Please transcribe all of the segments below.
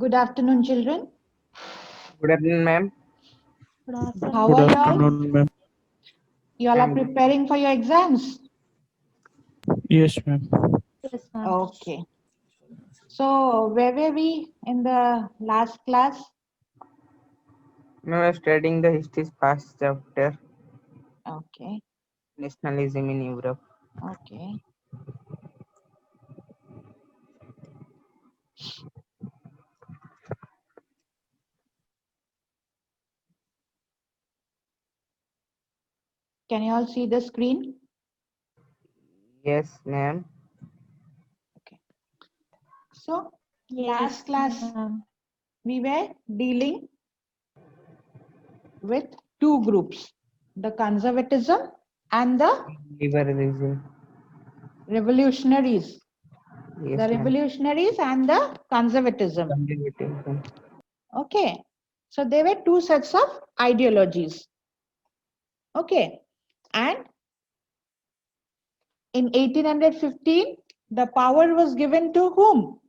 Good afternoon, children. Good afternoon, ma'am. How Good are you all? afternoon, ma'am. You all are I'm good. preparing for your exams? Yes, ma'am. Okay. So, where were we in the last class? Ma'am, I'm studying the history's past chapter, Okay. nationalism in Europe. Okay. Can you all see the screen? Yes, ma'am. Okay. So, last class, we were dealing with two groups, the conservatism and the Liberalism. revolutionaries. Yes, The ma'am. revolutionaries and the conservatism. Conservatism. Okay. So, there were two sets of ideologies. Okay. And in 1815, the power was given to whom?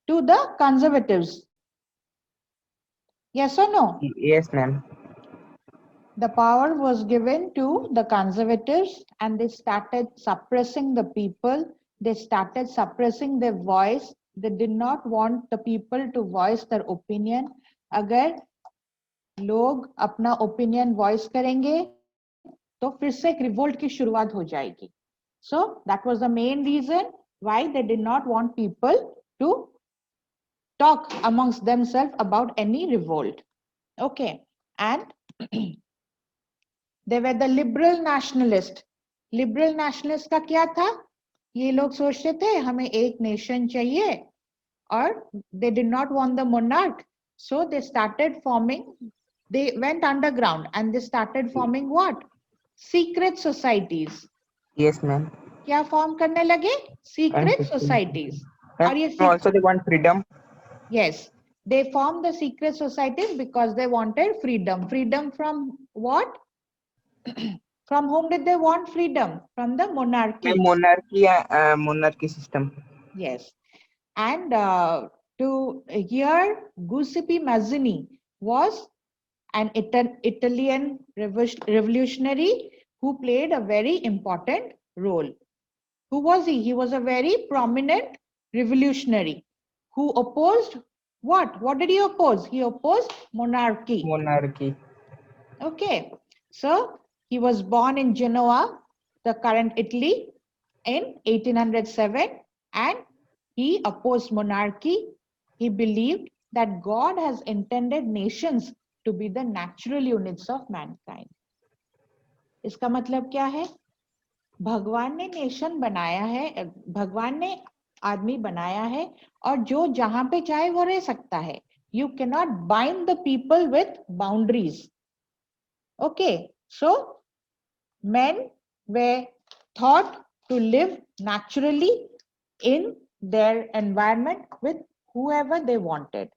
To the conservatives. Yes or no? Yes, ma'am. The power was given to the conservatives and they started suppressing the people. They started suppressing their voice. They did not want the people to voice their opinion. अगर लोग अपना opinion voice करेंगे तो फिर से एक revolt की शुरुआत हो जाएगी. So that was the main reason why they did not want people to talk amongst themselves about any revolt. Okay. And they were the liberal nationalist. Liberal nationalist का क्या था? ये लोग सोचते थे हमें एक nation चाहिए और they did not want the monarch. So they started forming, they went underground and they started forming what? Secret societies. Yes, ma'am. क्या फॉर्म करने लगे? And secret 15. सोसाइटीज. Ma'am, और ये also they want freedom. yes, they formed the secret societies because they wanted freedom. Freedom from what? From whom did they want freedom? From the monarchy. Ma'am, monarchy system. Yes. And to here, Giuseppe Mazzini was an Italian revolutionary who played a very important role. Who was he? He was a very prominent revolutionary who opposed what? What did he oppose? He opposed monarchy. Monarchy. Okay. So he was born in Genoa, the current Italy, in 1807, and he opposed monarchy. He believed that God has intended nations to be the natural units of mankind. इसका मतलब क्या है? भगवान ने nation बनाया है, भगवान ने आदमी बनाया है और जो जहां पे चाहे वो रह सकता है. You cannot bind the people with boundaries. Okay, so men were thought to live naturally in their environment with whoever they wanted.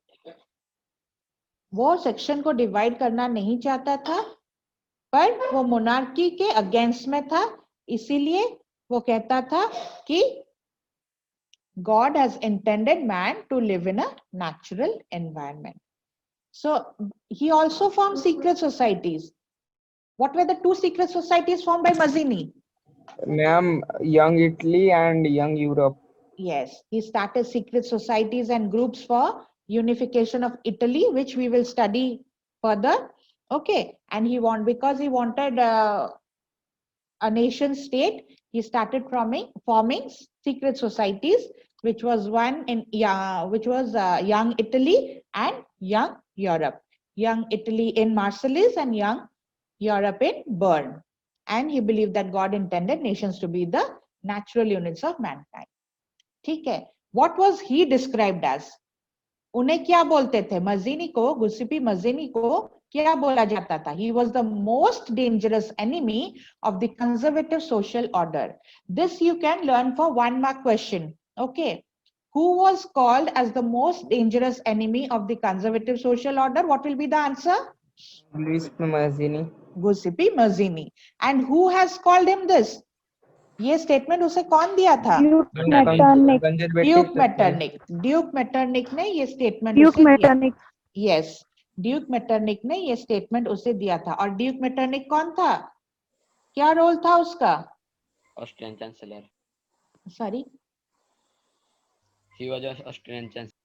वो सेक्शन को डिवाइड करना नहीं चाहता था पर वो मोनार्की के अगेंस्ट में था, इसीलिए वो कहता था कि God has intended man to live in a natural environment. So he also formed secret societies. What were the two secret societies formed by Mazzini? Ma'am, young Italy and young Europe. Yes, he started secret societies and groups for unification of Italy, which we will study further. Okay, and because he wanted a nation state, he started forming secret societies, which was one in young Italy and young Europe. Young Italy in Marseilles and young Europe in Bern. And he believed that God intended nations to be the natural units of mankind. ठीक है. What was he described as? उन्हें क्या बोलते थे? मजीनी को, Giuseppe मजीनी को क्या बोला जाता था? He was the most dangerous enemy of the conservative social order. This you can learn for 1 mark question. Okay. Who was called as the most dangerous enemy of the conservative social order? What will be the answer? Luis Mazzini. Giuseppe Mazzini. And who has called him this? ये statement उसे कौन दिया था? Duke Metternich, Duke Metternich. Duke Metternich ने ये statement Duke उसे दिया। Metternich, yes, Duke Metternich ने ये स्टेटमेंट उसे दिया था। और ड्यूक मैटरनिक कौन था? क्या रोल था उसका? Austrian Chancellor. Sorry, He was an Austrian Chancellor.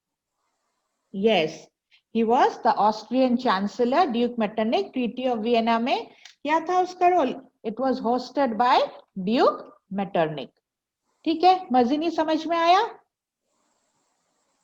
yes, he was the Austrian Chancellor. Duke Metternich, Treaty of Vienna में क्या था उसका role? It was hosted by Duke Metternich. ठीक है, मजीनी समझ में आया?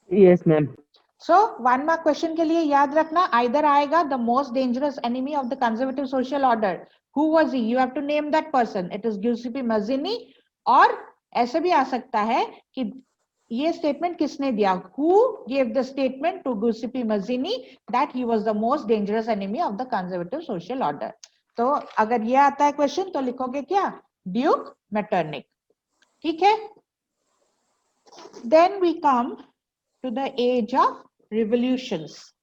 Yes, ma'am. So one mark question के लिए याद रखना, either आएगा the most dangerous enemy of the conservative social order. Who was he? You have to name that person. It is Giuseppe Mazzini. और ऐसे भी आ सकता है कि ये स्टेटमेंट किसने दिया? Who gave the statement to Giuseppe Mazzini that he was the most dangerous enemy of the conservative social order? तो अगर ये आता है क्वेश्चन तो लिखोगे क्या? Duke Metternich. ठीक है, then we come to the age of revolutions.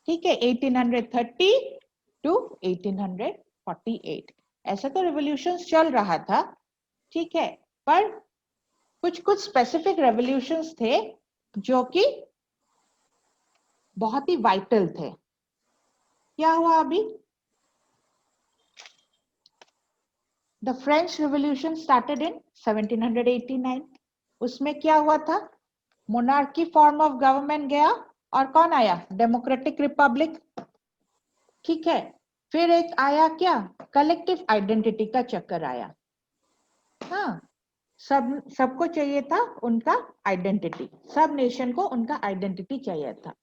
ठीक है, 1830 to 1848 ऐसा तो revolutions चल रहा था। ठीक है, पर कुछ स्पेसिफिक रेवोल्यूशंस थे जो कि बहुत ही वाइटल थे। क्या हुआ अभी? The French revolution started in 1789। उसमें क्या हुआ था? मोनार्की फॉर्म ऑफ गवर्नमेंट गया और कौन आया? Democratic Republic. ठीक है, फिर एक आया क्या? कलेक्टिव आइडेंटिटी का चक्कर आया। हाँ, सबको चाहिए था उनका आइडेंटिटी, सब नेशन को उनका आइडेंटिटी चाहिए था।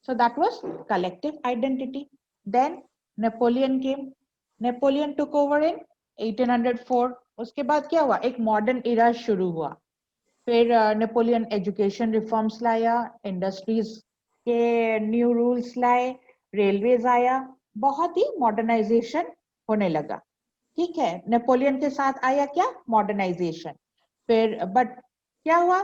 So that was collective identity. Then Napoleon came, Napoleon took over in 1804। उसके बाद क्या हुआ? एक मॉडर्न इरा शुरू हुआ। फिर नेपोलियन एजुकेशन रिफॉर्म्स लाया, इंडस्ट्रीज के न्यू रूल्स लाए, रेलवेज आया, बहुत ही मॉडर्नाइजेशन होने लगा। ठीक है, नेपोलियन के साथ आया क्या? मॉडर्नाइजेशन। फिर बट क्या हुआ?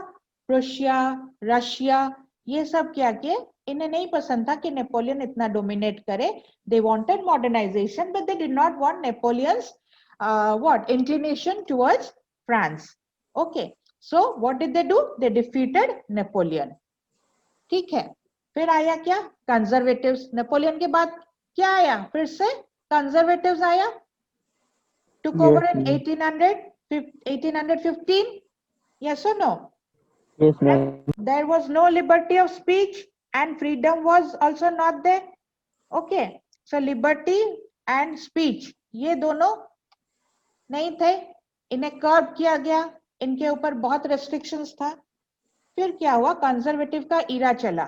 प्रुशिया, रशिया, ये सब क्या किए? इन्हें नहीं पसंद था कि नेपोलियन इतना डोमिनेट करे। They wanted modernisation but they did not want Napoleon's what inclination towards France. Okay, so what did they do? They defeated Napoleon. ठीक है, फिर आया क्या? कंजर्वेटिव्स। नेपोलियन के बाद क्या आया? फिर से कंजर्वेटिव्स आया। टुक over in 1815. Yes or no? Yes, ma'am. There was no liberty of speech and freedom was also not there. Okay, so liberty and speech ये दोनों नहीं थे, इन्हें कर्ब किया गया, इनके ऊपर बहुत रेस्ट्रिक्शंस था। फिर क्या हुआ? कंजर्वेटिव का इरा चला।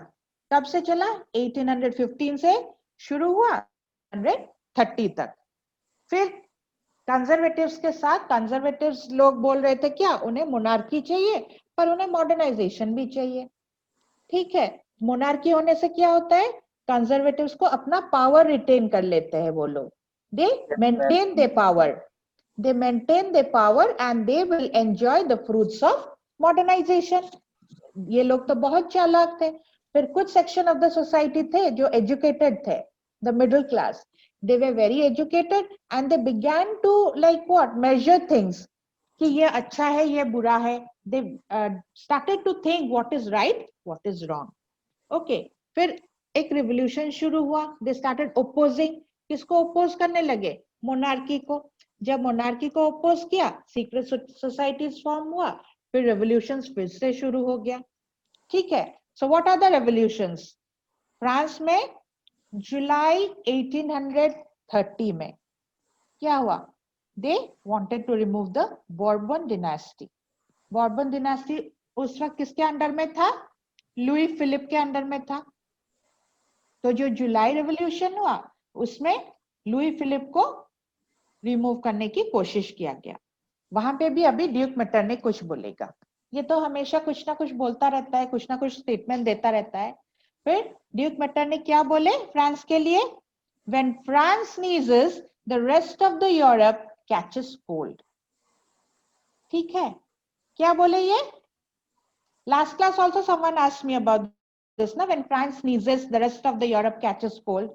कब से चला? 1815 से शुरू हुआ 1830 तक। फिर कंजर्वेटिव्स के साथ कंजर्वेटिव्स लोग बोल रहे थे क्या? उन्हें मोनार्की चाहिए पर उन्हें मॉडर्नाइजेशन भी चाहिए। ठीक है, मोनार्की होने से क्या होता है? कंजर्वेटिव्स को अपना पावर रिटेन कर लेते हैं वो लोग। They maintain the power, they maintain the power and they will enjoy the fruits of modernisation. ये लोग तो बहुत चालाक थे। फिर कुछ सेक्शन ऑफ द सोसाइटी थे जो एजुकेटेड थे, the middle class. They were very educated and they began to like what? Measure things. कि ये अच्छा है, ये बुरा है. They started to think what is right, what is wrong. Okay. फिर एक revolution शुरू हुआ. They started opposing. किसको oppose करने लगे? मोनार्की को. जब मोनार्की को oppose किया, secret societies form हुआ. फिर revolutions फिर से शुरू हो गया. ठीक है. So what are the revolutions? France में जुलाई 1830 में क्या हुआ? They wanted to remove the Bourbon dynasty. Bourbon dynasty उस वक्त किसके अंडर में था? लुई फिलिप के अंडर में था। तो जो जुलाई रेवोल्यूशन हुआ उसमें लुई फिलिप को रिमूव करने की कोशिश किया गया। वहां पे भी अभी ड्यूक मेटरनिक कुछ बोलेगा। ये तो हमेशा कुछ ना कुछ बोलता रहता है, कुछ ना कुछ स्टेटमेंट देता रहता है। फिर ड्यूक मेटरनिक क्या बोले फ्रांस के लिए? When France sneezes, the rest of the Europe catches cold. ठीक है, क्या बोले ये? Last class also someone asked me about this, na? When France sneezes, the rest of the Europe catches cold,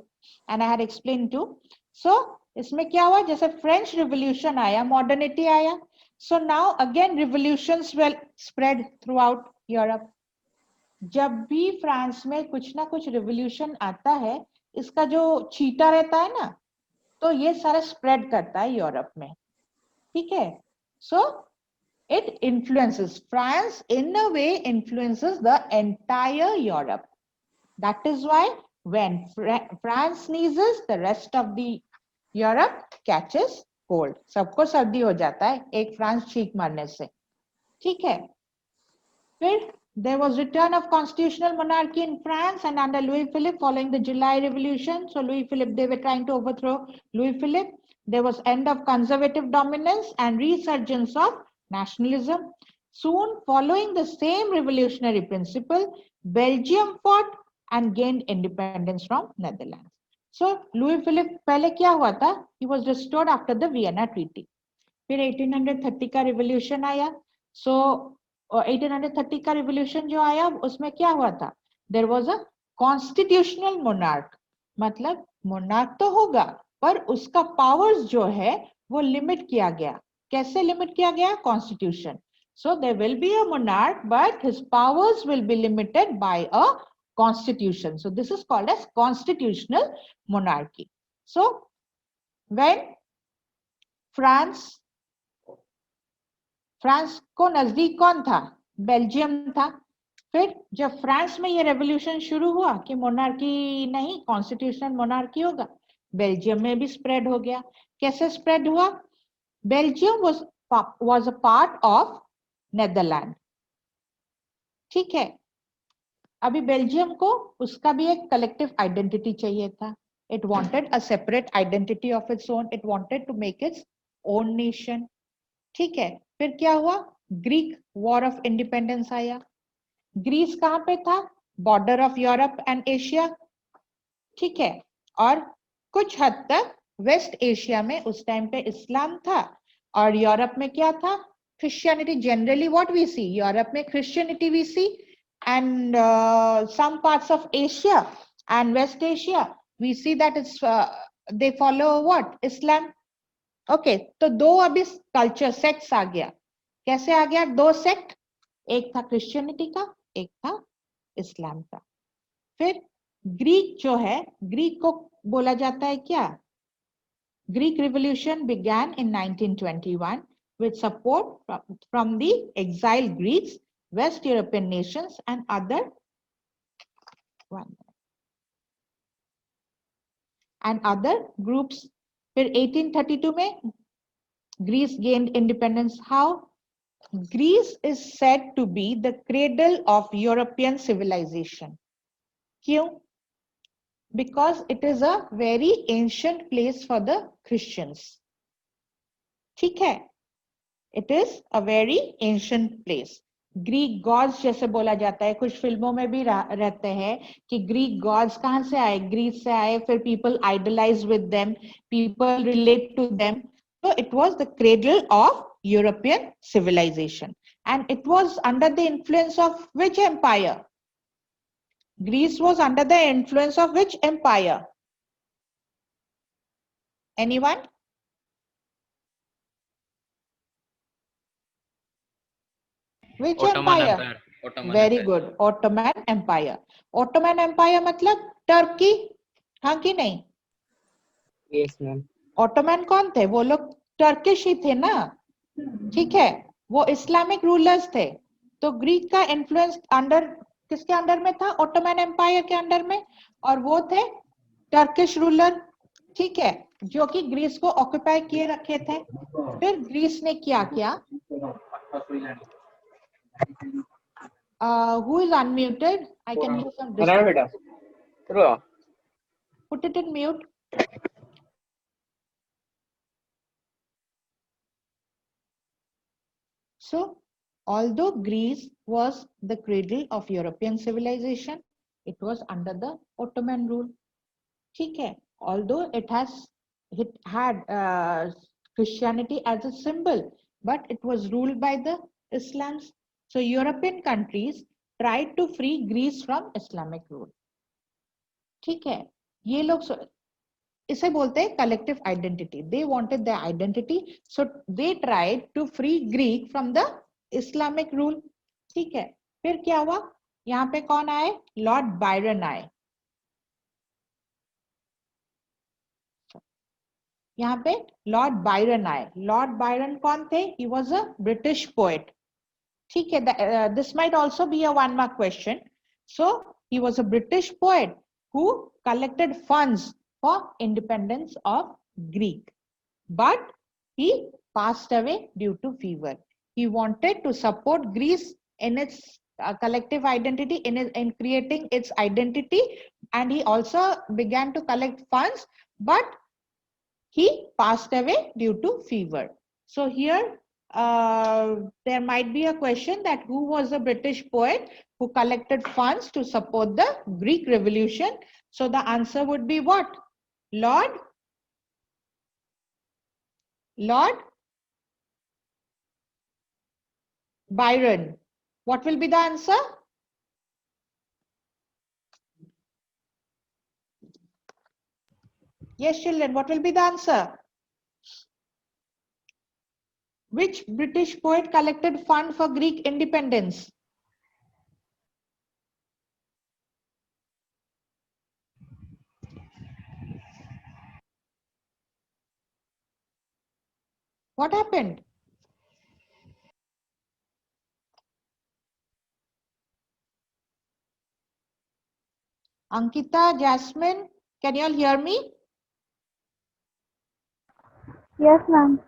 and I had explained too. So इसमें क्या हुआ? जैसे French revolution आया, मॉडर्निटी आया, So now again revolutions will spread throughout Europe. जब भी France में कुछ ना कुछ रिवोल्यूशन आता है, इसका जो चीटा रहता है ना, तो ये सारा स्प्रेड करता है यूरोप में. ठीक है. So it influences France in a way, influences the entire Europe. That is why when France sneezes, the rest of the Europe catches cold. सबको सर्दी हो जाता है एक फ्रांस छींक मारने से. ठीक है. फिर there was return of constitutional monarchy in France and under Louis Philippe following the July Revolution. So Louis Philippe, they were trying to overthrow Louis Philippe. There was end of conservative dominance and resurgence of nationalism. Soon following the same revolutionary principle, Belgium fought and gained independence from Netherlands. So Louis Philippe पहले क्या हुआ था? He was restored after the Vienna Treaty. फिर 1830 का revolution आया. So 1830 का revolution जो आया उसमें क्या हुआ था? There was a constitutional monarch. मतलब monarch तो होगा पर उसका powers जो है वो limit किया गया. कैसे limit किया गया? Constitution. So there will be a monarch but his powers will be limited by a constitution. So this is called as constitutional monarchy. So when France को नजदीक कौन था? बेल्जियम था. फिर जब फ्रांस में ये रेवोल्यूशन शुरू हुआ कि मोनार्की नहीं कॉन्स्टिट्यूशनल मोनार्की होगा, बेल्जियम में भी स्प्रेड हो गया. कैसे स्प्रेड हुआ? Belgium was a part of Netherland. ठीक है. अभी बेल्जियम को उसका भी एक कलेक्टिव आइडेंटिटी चाहिए था. It wanted a separate identity of its own. It wanted to make its own nation. ठीक है. फिर क्या हुआ? ग्रीक वॉर ऑफ इंडिपेंडेंस आया. ग्रीस कहां पे था? Border of Europe and Asia. ठीक है. और कुछ हद तक वेस्ट एशिया में उस टाइम पे इस्लाम था और यूरोप में क्या था? Christianity. Generally what we see, Europe में Christianity we see and some parts of Asia and West Asia we see that it's they follow what? Islam. Okay, तो दो अभी कल्चर सेक्ट्स आ गया. कैसे आ गया? दो सेक्ट, एक था क्रिश्चियनिटी का, एक था इस्लाम का. फिर ग्रीक जो है, ग्रीक को बोला जाता है क्या? Greek Revolution began in 1921 with support from the exiled Greeks, West European nations and other groups. फिर 1832 में Greece gained independence. How? Greece is said to be the cradle of European civilization. क्यों? Because it is a very ancient place for the Christians. ठीक है. It is a very ancient place. Greek gods जैसे बोला जाता है, कुछ फिल्मों में भी रहते हैं कि ग्रीक गॉड्स कहां से आए? ग्रीस से आए. फिर people idealise with them, people relate to them. So it was the cradle of European civilization and it was under the influence of which empire? Greece was under the influence of which empire? Anyone? Which Ottoman empire? Empire. Ottoman Very Empire. good. Ottoman Empire. Ottoman Empire मतलब Turkey. हाँ कि नहीं? Yes, ma'am. Ottoman कौन थे? वो लोग Turkish ही थे ना. ठीक है. वो इस्लामिक रूलर्स थे. तो ग्रीक का इन्फ्लुएंस अंडर किसके अंडर में था? ऑटोमैन एम्पायर के अंडर में. और वो थे टर्किश रूलर. ठीक है. जो कि ग्रीस को ऑक्युपाई किए रखे थे. फिर ग्रीस ने क्या किया? Who is unmuted? I can hear some disturbance. Put it in mute. So, although Greece was the cradle of European civilization, it was under the Ottoman rule. ठीक है. Although it had Christianity as a symbol, but it was ruled by the Islams. So European countries tried to free Greece from Islamic rule. ठीक है. ये लोग इसे बोलते हैं collective identity. They wanted the identity, so they tried to free Greek from the Islamic rule. ठीक है, फिर क्या हुआ, यहाँ पे कौन आए, लॉर्ड बायरन आए. यहाँ पे लॉर्ड बायरन आए. लॉर्ड बायरन कौन थे, he was a British poet. ठीक है, this might also be a 1 mark question. So he was a British poet who collected funds for independence of Greek, but he passed away due to fever. He wanted to support Greece in its collective identity, in creating its identity, and he also began to collect funds, but he passed away due to fever. So here there might be a question that who was the British poet who collected funds to support the Greek revolution. So the answer would be what? Lord Byron. What will be the answer? Yes, children, what will be the answer? Which British poet collected fund for Greek independence? What happened? Ankita, Jasmine, can you all hear me? Yes, ma'am.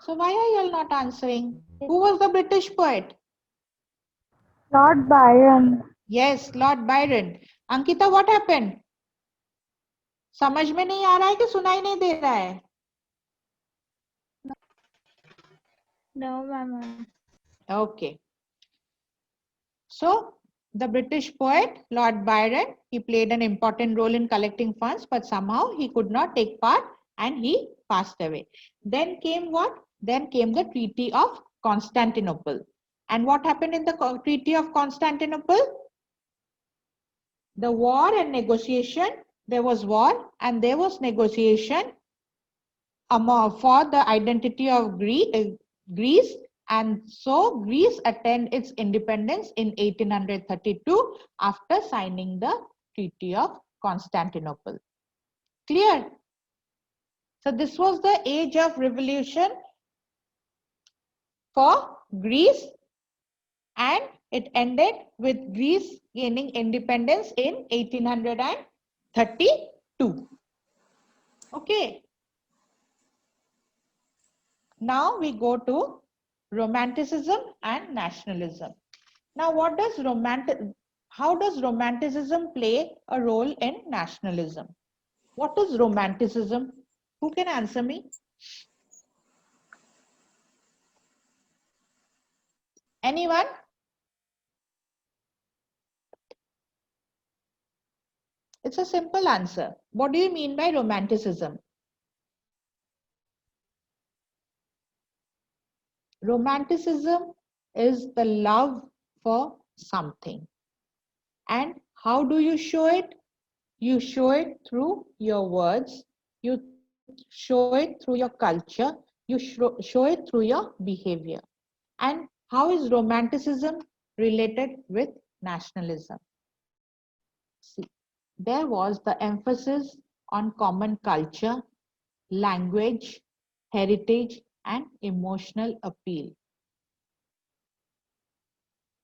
So why are you all not answering? Who was the British poet? Lord Byron. Yes, Lord Byron. Ankita, what happened? समझ में नहीं आ रहा है कि सुनाई नहीं दे रहा है? No, ma'am. Okay. So the British poet Lord Byron, he played an important role in collecting funds, but somehow he could not take part and he passed away. Then came what? Then came the Treaty of Constantinople. And what happened in the Treaty of Constantinople? The war and negotiation. There was war and there was negotiation for the identity of Greece, and so Greece attained its independence in 1832 after signing the Treaty of Constantinople. Clear? So this was the age of revolution for Greece, and it ended with Greece gaining independence in 1832. Okay. Now we go to Romanticism and nationalism. Now how does Romanticism play a role in nationalism? What is Romanticism? Who can answer me? Anyone? It's a simple answer. What do you mean by Romanticism? Romanticism is the love for something. And how do you show it? You show it through your words, you show it through your culture, you show it through your behavior. And how is Romanticism related with nationalism? See, there was the emphasis on common culture, language, heritage, and emotional appeal.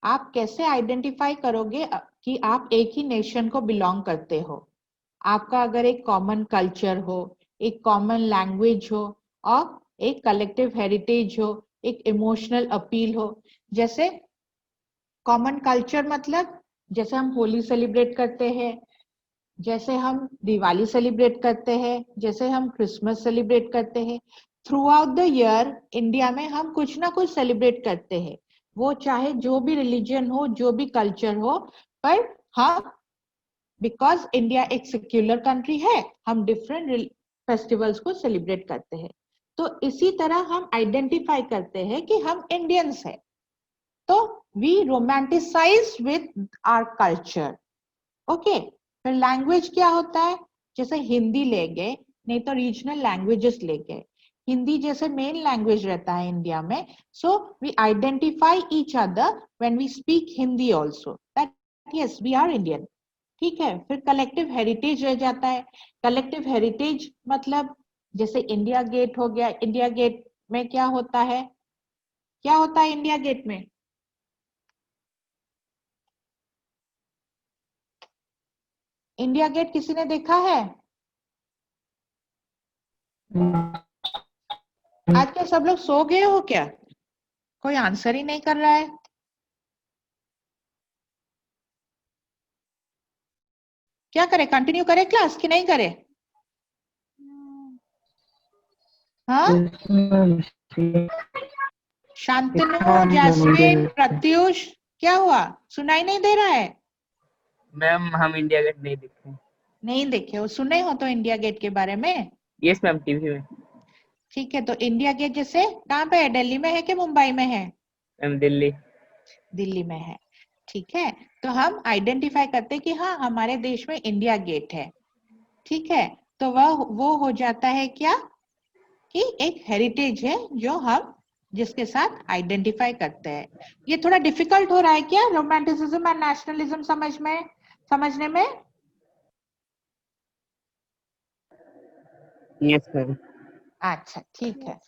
आप कैसे identify करोगे कि आप एक ही nation को belong करते हो? आपका अगर एक कॉमन कल्चर हो, एक कॉमन लैंग्वेज हो और एक कलेक्टिव हेरिटेज हो, एक इमोशनल अपील हो. जैसे कॉमन कल्चर मतलब जैसे हम होली सेलिब्रेट करते हैं, जैसे हम दिवाली सेलिब्रेट करते हैं, जैसे हम क्रिसमस सेलिब्रेट करते हैं. Through out the year India में हम कुछ ना कुछ सेलिब्रेट करते हैं, वो चाहे जो भी रिलीजन हो, जो भी कल्चर हो, पर हम बिकॉज इंडिया एक सेक्युलर कंट्री है, हम डिफरेंट फेस्टिवल्स को सेलिब्रेट करते हैं. तो इसी तरह हम आइडेंटिफाई करते हैं कि हम इंडियंस हैं. तो we romanticise with our culture. Okay. फिर लैंग्वेज क्या होता है? जैसे हिंदी ले गए, नहीं तो रीजनल लैंग्वेजेस ले गए। हिंदी जैसे मेन लैंग्वेज रहता है इंडिया में, so we identify each other when we speak Hindi also that yes we are Indian. ठीक है, फिर कलेक्टिव हेरिटेज रह जाता है। कलेक्टिव हेरिटेज मतलब जैसे इंडिया गेट हो गया, इंडिया गेट में क्या होता है, क्या होता है इंडिया गेट में? इंडिया गेट किसी ने देखा है? आज के सब लोग सो गए हो क्या? कोई आंसर ही नहीं कर रहा है। क्या करें, कंटिन्यू करें क्लास कि नहीं करें? हाँ, शांतनु, जैस्मिन, प्रत्युष, क्या हुआ? सुनाई नहीं दे रहा है? मैम हम इंडिया गेट नहीं देखे। नहीं देखे हो? सुने हो तो इंडिया गेट के बारे में? यस मैम, टीवी में। ठीक है, तो इंडिया गेट जैसे कहाँ पे है, दिल्ली में है कि मुंबई में है? मैम दिल्ली। दिल्ली में है। ठीक है, तो हम आइडेंटिफाई करते हैं कि हाँ हमारे देश में इंडिया गेट है। ठीक है, तो वो हो जाता है क्या कि एक हेरिटेज है जो हम जिसके साथ आइडेंटिफाई करते हैं। ये थोड़ा डिफिकल्ट हो रहा है क्या रोमांटिसिज्म एंड नेशनलिज्म समझने में? Yes ma'am. अच्छा ठीक है।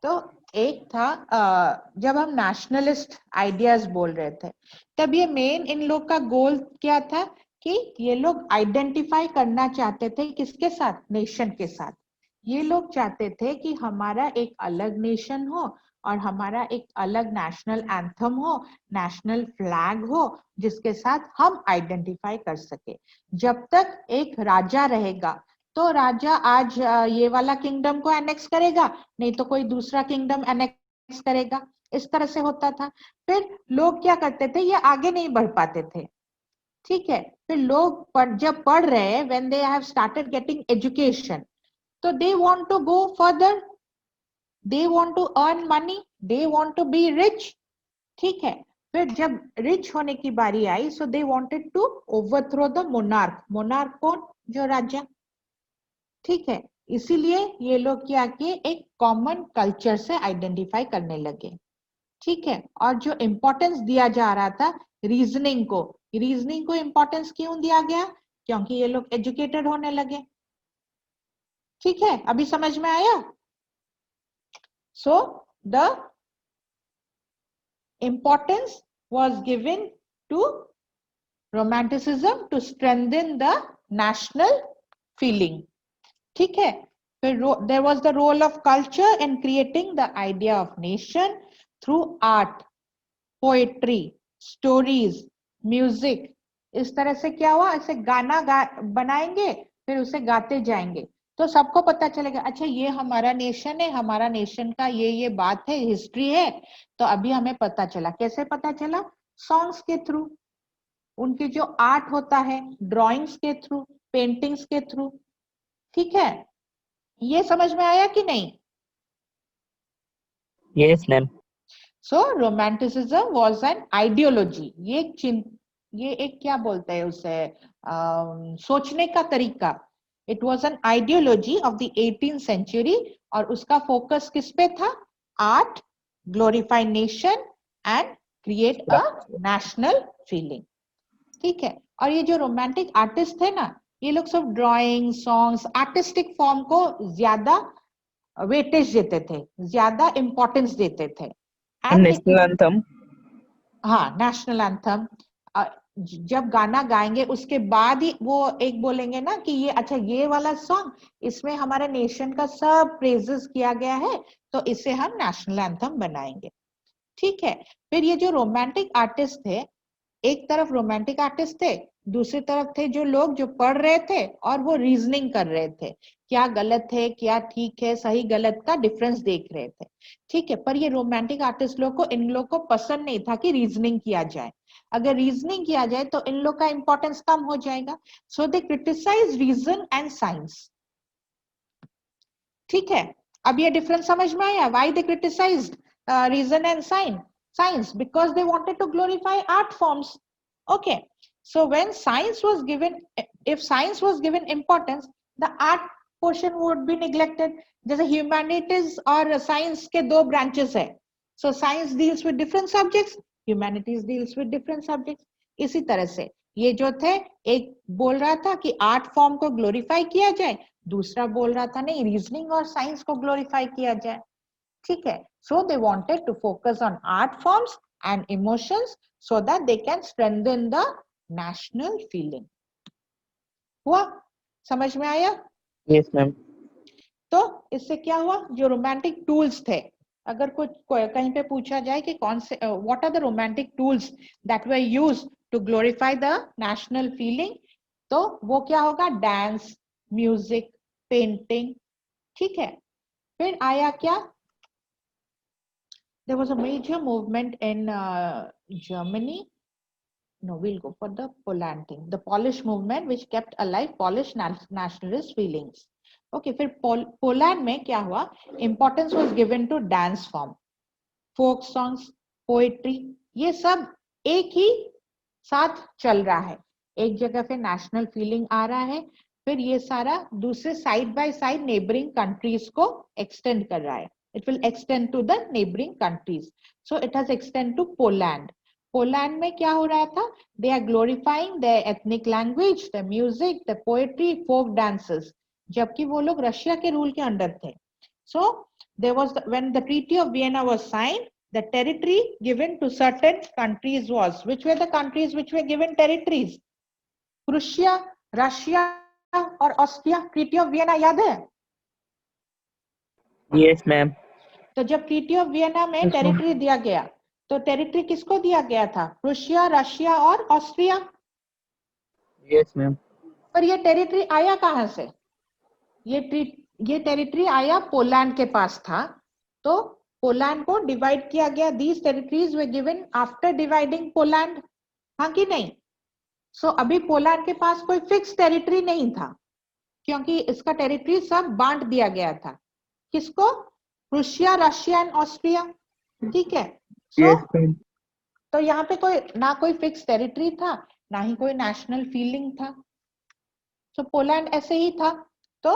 तो एक था जब हम नेशनलिस्ट आइडियाज बोल रहे थे, तब ये मेन इन लोग का गोल क्या था कि ये लोग आइडेंटिफाई करना चाहते थे किसके साथ, नेशन के साथ। ये लोग चाहते थे कि हमारा एक अलग नेशन हो और हमारा एक अलग नेशनल एंथम हो, नेशनल फ्लैग हो, जिसके साथ हम आइडेंटिफाई कर सके। जब तक एक राजा रहेगा तो राजा आज ये वाला किंगडम को एनेक्स करेगा, नहीं तो कोई दूसरा किंगडम एनेक्स करेगा, इस तरह से होता था। फिर लोग क्या करते थे, ये आगे नहीं बढ़ पाते थे। ठीक है, फिर लोग जब पढ़ रहे हैं, when they have started getting education, तो they want to go further, they want to earn money, they want to be rich. ठीक है, फिर जब रिच होने की बारी आई, so they wanted to overthrow the monarch. Monarch कौन? जो राजा। ठीक है, इसीलिए ये लोग क्या किए, एक कॉमन कल्चर से आइडेंटिफाई करने लगे। ठीक है, और जो इंपॉर्टेंस दिया जा रहा था रीजनिंग को, रीजनिंग को इंपॉर्टेंस क्यों दिया गया? क्योंकि ये लोग एजुकेटेड होने लगे। ठीक है, अभी समझ में आया? So the importance was given to romanticism to strengthen the national feeling. ठीक है, फिर there was the role of culture in creating the idea of nation through art, poetry, stories, music। इस तरह से क्या हुआ, ऐसे गाना बनाएंगे, फिर उसे गाते जाएंगे, तो सबको पता चलेगा अच्छा ये हमारा नेशन है, हमारा नेशन का ये बात है, हिस्ट्री है। तो अभी हमें पता चला, कैसे पता चला? सॉन्ग्स के थ्रू, उनके जो आर्ट होता है, ड्राइंग्स के थ्रू, पेंटिंग्स के थ्रू। ठीक है, ये समझ में आया कि नहीं? Yes ma'am. So romanticism was an ideology. ये एक क्या बोलते हैं उसे, सोचने का तरीका। It was an ideology of the 18th century, और उसका फोकस किस पे था? Art, glorify nation and create a national feeling. ठीक है, और ये जो रोमांटिक आर्टिस्ट थे ना, ये लोग सब ड्राइंग, सॉन्ग्स, आर्टिस्टिक फॉर्म को ज्यादा वेटेज देते थे, ज्यादा इंपॉर्टेंस देते थे। National anthem. हाँ, नेशनल एंथम जब गाना गाएंगे उसके बाद ही वो एक बोलेंगे ना कि ये अच्छा ये वाला सॉन्ग, इसमें हमारे नेशन का सब प्रेजेस किया गया है, तो इसे हम नेशनल एंथम बनाएंगे। ठीक है, फिर ये जो रोमांटिक आर्टिस्ट थे, एक तरफ रोमांटिक आर्टिस्ट थे, दूसरी तरफ थे जो लोग जो पढ़ रहे थे और वो रीजनिंग कर रहे थे, क्या गलत है, क्या ठीक है, सही गलत का डिफरेंस देख रहे थे। ठीक है, पर ये रोमांटिक आर्टिस्ट लोग को, इन लोग को पसंद नहीं था कि रीजनिंग किया जाए। अगर रीजनिंग किया जाए तो इन लोग का इंपॉर्टेंस कम हो जाएगा, so they criticise reason and science. ठीक है, अब ये डिफरेंस समझ में आया? Why they criticised reason and science? Because they wanted to glorify art forms. Okay, So when science was given, if science was given importance, the art portion would be neglected. जैसे humanities और science के दो branches है. So science deals with different subjects, humanities deals with different subjects. इसी तरह से ये जो थे, एक बोल रहा था कि आर्ट फॉर्म को ग्लोरीफाई किया जाए, दूसरा बोल रहा था नहीं, रीजनिंग और साइंस को ग्लोरीफाई किया जाए. ठीक है. So they wanted to focus on art forms and emotions so that they can strengthen the national feeling. हुआ? समझ में आया? Yes, ma'am. तो इससे क्या हुआ? जो रोमांटिक टूल्स थे, अगर कुछ कहीं पे पूछा जाए कि कौन से what are the romantic tools that were used to glorify the national feeling, तो वो क्या होगा? Dance, music, painting. ठीक है. फिर आया क्या? There was a major movement in Germany. No, we'll go for the Poland thing. The Polish movement, which kept alive Polish nationalist feelings. Okay, फिर पोलैंड में क्या हुआ? Importance was given to dance form, folk songs, poetry. ये सब एक ही साथ चल रहा है. एक जगह पे नेशनल फीलिंग आ रहा है, फिर ये सारा दूसरे side by side neighbouring countries को एक्सटेंड कर रहा है. It will extend to the neighboring countries. So it has extended to Poland. Poland में क्या हो रहा था? They are glorifying their ethnic language, the music, the poetry, folk dances. जबकि वो लोग रशिया के रूल के अंडर थे. So there was when the Treaty of Vienna was signed, the territory given to certain countries was, which were the countries which were given territories? Prussia, Russia और Austria. Treaty of Vienna याद है? Yes, ma'am. तो जब treaty of Vienna में Yes, ma'am. Territory दिया गया, तो territory किसको दिया गया था? रूसिया, रशिया और ऑस्ट्रिया. Yes, ma'am. पर ये टेरिटरी आया कहां से? ये टेरिटरी आया पोलैंड के पास था, तो पोलैंड को डिवाइड किया गया. These territories were given after dividing Poland. हाँ कि नहीं? सो अभी पोलैंड के पास कोई फिक्स टेरिटरी नहीं था, क्योंकि इसका टेरिटरी सब बांट दिया गया था. किसको? Russia, Russia and Austria. ठीक है. Yes, ma'am. तो यहाँ पे कोई ना कोई फिक्स टेरिटरी था, ना ही कोई नेशनल फीलिंग था. सो पोलैंड ऐसे ही था. तो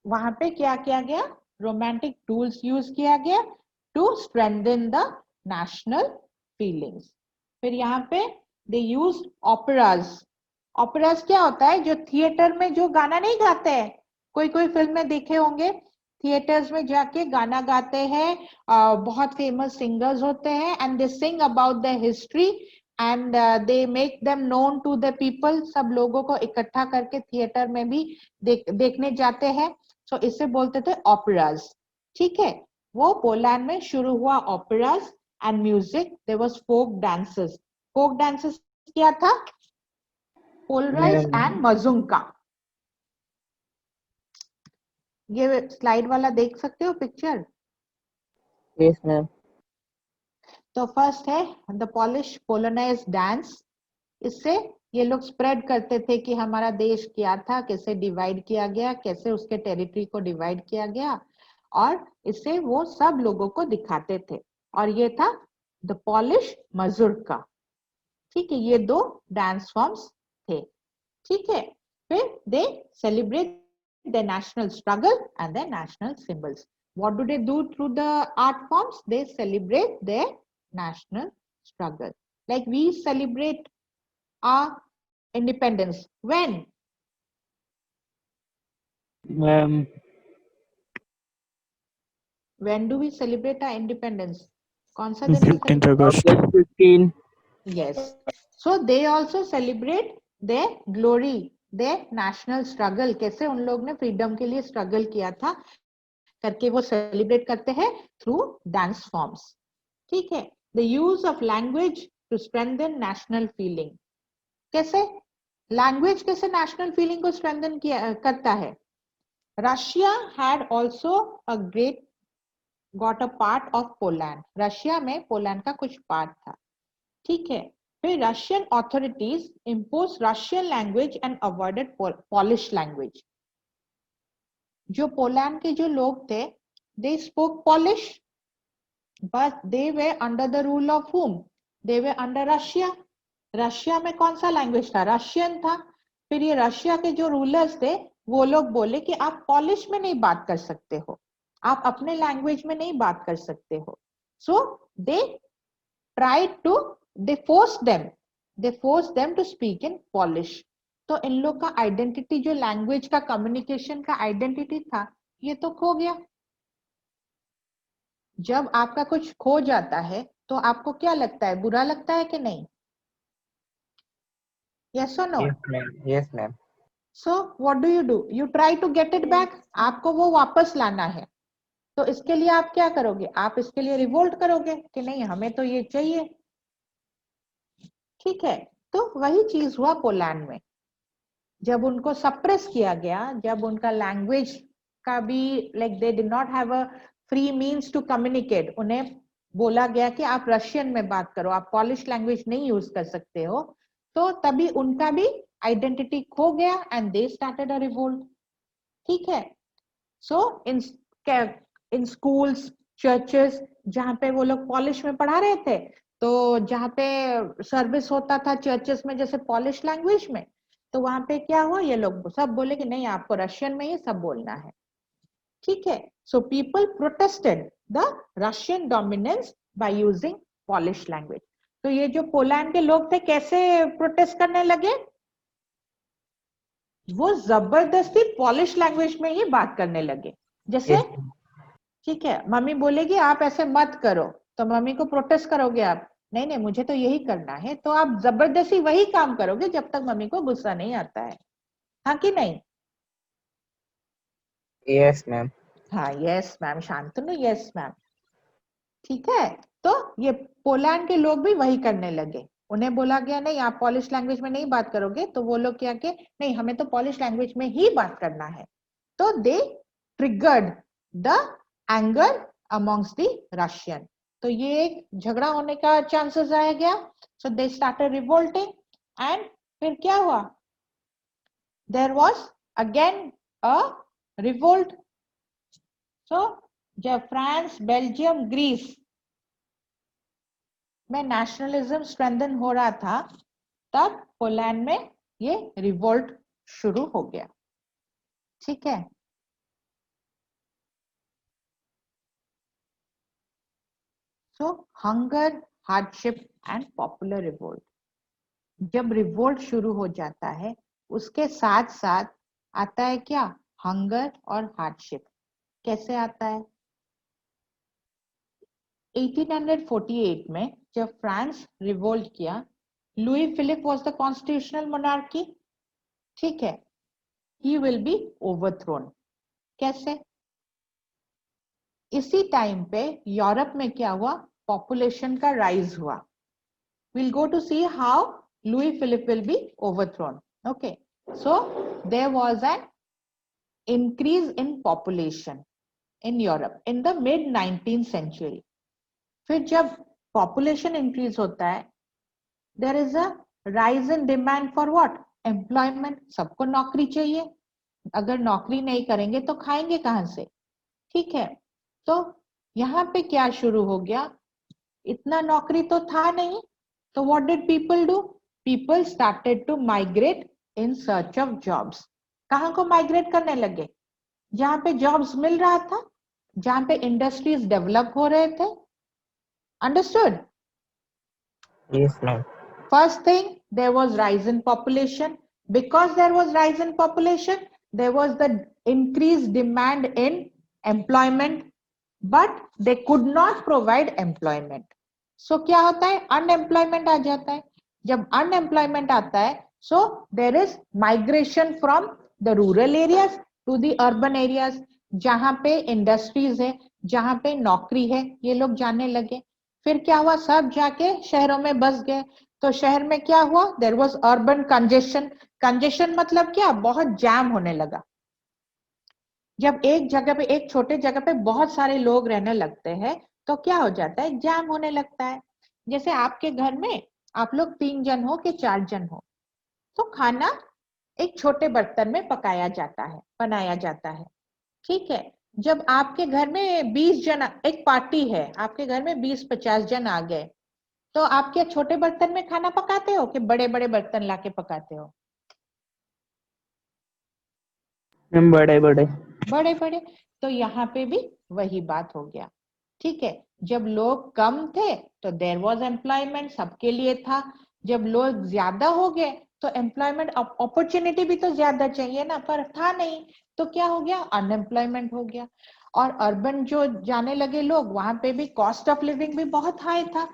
वहां पे क्या किया गया? रोमांटिक टूल्स यूज किया गया to strengthen the national feelings. फिर यहाँ पे दे यूज ऑपेराज. ऑपेराज क्या होता है? जो थिएटर में जो गाना नहीं गाते हैं, कोई कोई फिल्म में देखे होंगे, थिएटर्स में जाके गाना गाते हैं, बहुत फेमस सिंगर्स होते हैं, and they sing about the history and they make them known to the people. सब लोगों को इकट्ठा करके थिएटर में भी देखने जाते हैं. सो इसे बोलते थे ऑपेराज. ठीक है. वो पोलैंड में शुरू हुआ operas and music. There was folk dances. Folk dances क्या था? Polonaise and mazurka. ये स्लाइड वाला देख सकते हो पिक्चर? Yes, ma'am. तो फर्स्ट है द पॉलिश पोलोनाइज डांस. इससे ये लोग स्प्रेड करते थे कि हमारा देश क्या था, कैसे डिवाइड किया गया, कैसे उसके टेरिटरी को डिवाइड किया गया, और इससे वो सब लोगों को दिखाते थे. और ये था द पॉलिश मजुर्का. ठीक है. ये दो डांस फॉर्म्स थे. ठीक है. फिर दे celebrate their national struggle and their national symbols. What do they do through the art forms? They celebrate their national struggle. Like we celebrate our independence. When? When do we celebrate our independence? कौन सा दिन? 15th August. August 15. Yes. So they also celebrate their glory, their national struggle. कैसे उन लोग ने freedom के लिए struggle किया था करके वो सेलिब्रेट करते हैं थ्रू डांस फॉर्म्स. ठीक है. The use of language to strengthen national feeling. कैसे? लैंग्वेज कैसे नेशनल फीलिंग को स्ट्रेंथन करता है? Russia had also a great got a part of Poland. Russia में पोलैंड का कुछ पार्ट था. ठीक है. फिर Russian authorities impose Russian language and avoided Polish language. जो पोलैंड के जो लोग थे, they spoke Polish, but they were under the rule of whom? They were under Russia. Russia में कौन सा लैंग्वेज था? रशियन था। फिर ये रशिया के जो रूलर्स थे वो लोग बोले कि आप पॉलिश में नहीं बात कर सकते हो, आप अपने लैंग्वेज में नहीं बात कर सकते हो। So they tried to, they force them to speak in Polish. तो इन लोग का आइडेंटिटी, जो लैंग्वेज का, कम्युनिकेशन का आइडेंटिटी था, ये तो खो गया। जब आपका कुछ खो जाता है तो आपको क्या लगता है? बुरा लगता है कि नहीं? यस और no? Yes, ma'am. Yes, ma'am. So what do? You try to get it back. आपको वो वापस लाना है, तो इसके लिए आप क्या करोगे? आप इसके लिए रिवोल्ट करोगे कि नहीं, हमें तो ये चाहिए। ठीक है, तो वही चीज हुआ पोलैंड में। जब उनको सप्रेस किया गया, जब उनका लैंग्वेज का भी, like they did not have a free means to communicate, उन्हें बोला गया कि आप रशियन में बात करो, आप पॉलिश लैंग्वेज नहीं यूज कर सकते हो, तो तभी उनका भी आइडेंटिटी खो गया and they started a revolt. ठीक है, सो इन स्कूल्स, चर्चेस, जहाँ पे वो लोग पॉलिश में पढ़ा रहे थे, तो जहाँ पे सर्विस होता था चर्चेस में जैसे पॉलिश लैंग्वेज में, तो वहां पे क्या हुआ, ये लोग सब बोले कि नहीं, आपको रशियन में ही सब बोलना है। ठीक है, so people protested the Russian dominance by using Polish language. तो ये जो पोलैंड के लोग थे, कैसे प्रोटेस्ट करने लगे? वो जबरदस्ती पॉलिश लैंग्वेज में ही बात करने लगे। जैसे Yes, ma'am. ठीक है, मम्मी बोलेगी आप ऐसे मत करो, तो मम्मी को प्रोटेस्ट करोगे आप, नहीं नहीं मुझे तो यही करना है, तो आप जबरदस्ती वही काम करोगे जब तक मम्मी को गुस्सा नहीं आता है। हाँ कि नहीं? Yes, ma'am. हाँ, yes ma'am. Shantanu, yes ma'am. ठीक है, तो ये पोलैंड के लोग भी वही करने लगे। उन्हें बोला गया नहीं, आप पॉलिश लैंग्वेज में नहीं बात करोगे, तो वो लोग क्या कि नहीं, हमें तो पॉलिश लैंग्वेज में ही बात करना है। तो they triggered the anger amongst the Russian. तो ये एक झगड़ा होने का चांसेस आ गया। So they started revolting and फिर क्या हुआ? There was again a revolt. So जब फ्रांस, बेल्जियम, ग्रीस में नेशनलिज्म स्ट्रेंथन हो रहा था, तब पोलैंड में ये रिवोल्ट शुरू हो गया। ठीक है, so hunger, hardship and popular revolt. जब रिवोल्ट शुरू हो जाता है, उसके साथ साथ आता है क्या? हंगर और हार्डशिप। कैसे आता है? 1848 में जब फ्रांस रिवोल्ट किया, Louis Philippe was the constitutional monarchy. ठीक है, ही विल बी ओवरथ्रोन। कैसे? इसी टाइम पे यूरोप में क्या हुआ? पॉपुलेशन का राइज हुआ। we'll go to see how Louis Philippe will be overthrown. Okay, so there was an increase in population in Europe in the mid 19th century. फिर जब population increase होता है, there is a rise in demand for what? Employment. सबको नौकरी चाहिए, अगर नौकरी नहीं करेंगे तो खाएंगे कहां से? ठीक है, तो यहाँ पे क्या शुरू हो गया? इतना नौकरी तो था नहीं, तो what did people do? People started to migrate in search of jobs. कहाँ को माइग्रेट करने लगे? जहां पे जॉब्स मिल रहा था, जहां पे इंडस्ट्रीज डेवलप हो रहे थे। Understood? Yes, ma'am. First thing, there was rise in population. Because there was rise in population, there was the increased demand in employment, but they could not provide employment. So क्या होता है? Unemployment आ जाता है। जब unemployment आता है, so there is migration from the rural areas to the urban areas. जहां पे इंडस्ट्रीज है, जहां पे नौकरी है, ये लोग जाने लगे। फिर क्या हुआ? सब जाके शहरों में बस गए। तो शहर में क्या हुआ? There was urban congestion. Congestion मतलब क्या? बहुत जैम होने लगा। जब एक जगह पे, एक छोटे जगह पे बहुत सारे लोग रहने लगते हैं, तो क्या हो जाता है? जैम होने लगता है। जैसे आपके घर में आप लोग 3 जन हो कि 4 जन हो, तो खाना एक छोटे बर्तन में पकाया जाता है, बनाया जाता है। ठीक है, जब आपके घर में 20 जन, एक पार्टी है, आपके घर में 20-50 जन आ गए, तो आप क्या छोटे बर्तन में खाना पकाते हो कि बड़े बड़े बर्तन लाके पकाते हो? मैम बड़े बड़े। बड़े बड़े। तो यहाँ पे भी वही बात हो गया। ठीक है, जब लोग कम थे तो देयर वाज एम्प्लॉयमेंट, सबके लिए था। जब लोग ज्यादा हो गए तो एम्प्लॉयमेंट अपॉर्चुनिटी भी तो ज्यादा चाहिए ना, पर था नहीं, तो क्या हो गया, अनएम्प्लॉयमेंट हो गया। और अर्बन जो जाने लगे लोग, वहां पे भी कॉस्ट ऑफ लिविंग भी बहुत हाई था,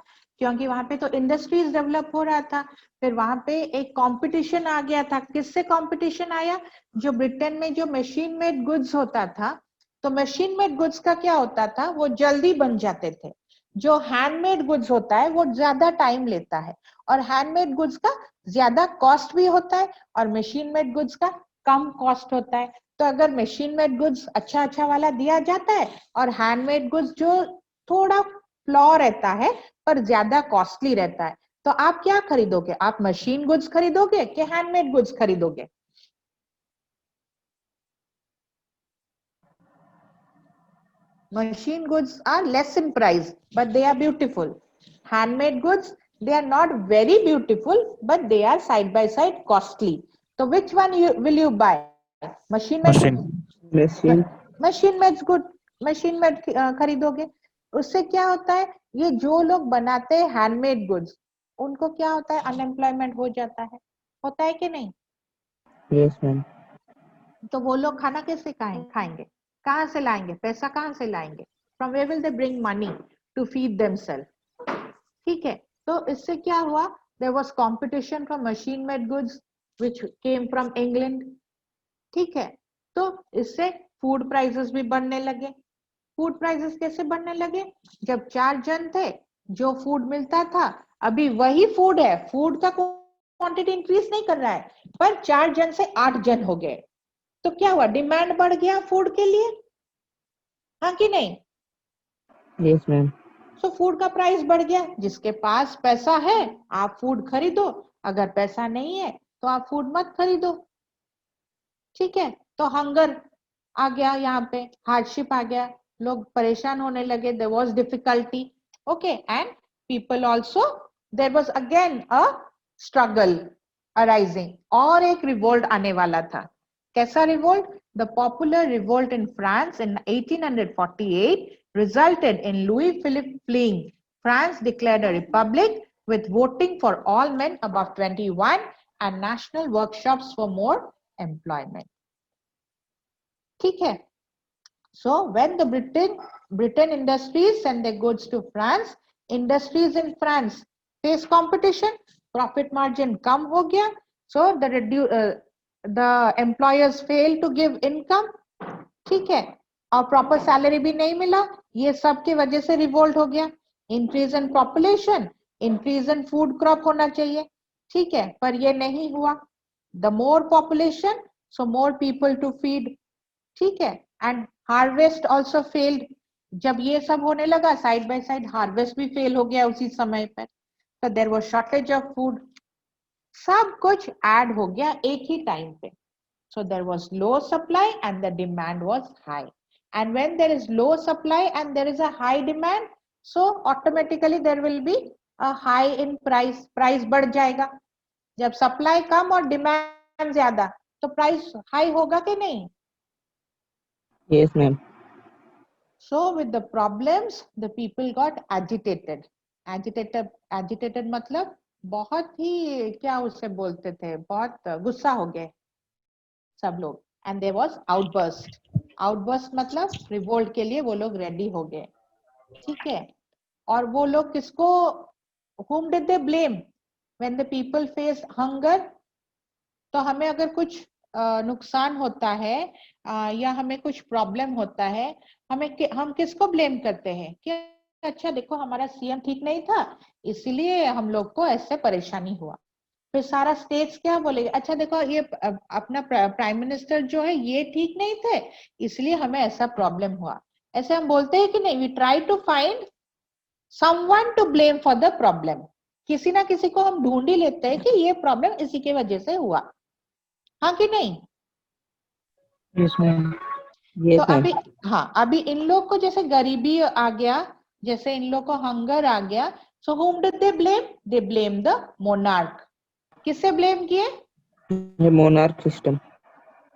क्योंकि वहां पे तो इंडस्ट्रीज डेवलप हो रहा था। फिर वहां पे एक कंपटीशन आ गया था। किससे कंपटीशन आया? जो ब्रिटेन में जो मशीन मेड गुड्स होता था, तो मशीन मेड गुड्स का क्या होता था, वो जल्दी बन जाते थे। जो हैंडमेड गुड्स होता है वो ज्यादा टाइम लेता है, और हैंडमेड गुड्स का ज्यादा कॉस्ट भी होता है, और मशीन मेड गुड्स का कम कॉस्ट होता है। तो अगर मशीन मेड गुड्स अच्छा अच्छा वाला दिया जाता है, और हैंडमेड गुड्स जो थोड़ा फ्लॉ रहता है पर ज्यादा कॉस्टली रहता है, तो आप क्या खरीदोगे? आप मशीन गुड्स खरीदोगे कि हैंडमेड गुड्स खरीदोगे? Machine goods are less in price, but they are beautiful. Handmade goods, they are not very beautiful, but they are side by side costly. So which one will you buy? Machine made Machine. goods? Machine. Machine made good, machine made खरीदोगे। उससे क्या होता है, ये जो लोग बनाते हैं हैंडमेड गुड्स, उनको क्या होता है, अनएम्प्लॉयमेंट हो जाता है, होता है कि नहीं? Yes ma'am. तो वो लोग खाना कैसे खाएंगे? कहाँ से लाएंगे पैसा, कहाँ से लाएंगे? From where will they bring money to feed themself? ठीक है, तो इससे क्या हुआ, there was competition from machine made goods which came from England. ठीक है, तो इससे फूड प्राइसेस भी बढ़ने लगे। फूड प्राइसेस कैसे बढ़ने लगे? जब 4 जन थे, जो फूड मिलता था, अभी वही फूड है, फूड का क्वांटिटी इंक्रीज नहीं कर रहा है, पर 4 जन से 8 जन हो गए, तो क्या हुआ, डिमांड बढ़ गया फूड के लिए, हाँ कि नहीं? Yes ma'am. सो फूड का प्राइस बढ़ गया। जिसके पास पैसा है आप फूड खरीदो, अगर पैसा नहीं है तो आप फूड मत खरीदो। ठीक है, तो हंगर आ गया, यहाँ पे हार्डशिप आ गया, लोग परेशान होने लगे, there was difficulty. Okay, and people also, there was again a struggle arising, और एक रिवोल्ट आने वाला था। कैसा revolt? The popular revolt in France in 1848 resulted in Louis Philippe fleeing. France declared a republic with voting for all men above 21 and national workshops for more employment. ठीक है, so when the Britain industries send their goods to France, industries in France face competition, profit margin कम हो गया, so the employers fail to give income. ठीक है, और proper salary भी नहीं मिला, ये सब की वजह से रिवोल्ट हो गया। Increase in population, increase in food crop होना चाहिए, ठीक है, पर ये नहीं हुआ। The more population, so more people to feed, ठीक है, एंड हार्वेस्ट ऑल्सो फेल्ड। जब ये सब होने लगा, साइड बाय साइड हार्वेस्ट भी फेल हो गया उसी समय पर, तो there was shortage of food. सब कुछ ऐड हो गया एक ही टाइम पे। So there was low supply and the demand was high. And when there is low supply and there is a high demand, so automatically there will be a high in price. Price बढ़ जाएगा। जब supply कम और demand ज्यादा, तो price high होगा कि नहीं? Yes ma'am. So with the problems, the people got agitated. Agitated मतलब बहुत ही, क्या उसे बोलते थे, बहुत गुस्सा हो गए सब लोग। And there was outburst. Outburst मतलब रिवोल्ट के लिए वो लोग रेडी हो गए। ठीक है, और वो लोग किसको, whom did they blame when the people face hunger? तो हमें अगर कुछ नुकसान होता है या हमें कुछ प्रॉब्लम होता है, हम किसको ब्लेम करते हैं कि अच्छा देखो हमारा सीएम ठीक नहीं था, इसीलिए हम लोग को ऐसे परेशानी हुआ। फिर सारा स्टेट्स क्या बोलेगा, अच्छा देखो ये अपना प्राइम मिनिस्टर जो है ये ठीक नहीं थे, इसलिए हमें ऐसा प्रॉब्लम हुआ। ऐसे हम बोलते हैं कि नहीं, we try to find someone to blame for the problem. किसी ना किसी को हम ढूंढ ही लेते हैं कि ये प्रॉब्लम इसी की वजह से हुआ, हाँ कि नहीं? Yes ma'am. तो यस मैम। अभी, हाँ, अभी इन लोग को जैसे गरीबी आ गया, जैसे इन लोग को हंगर आ गया, So whom did they blame? They blamed the monarch. किसे blame किए? ये monarch system.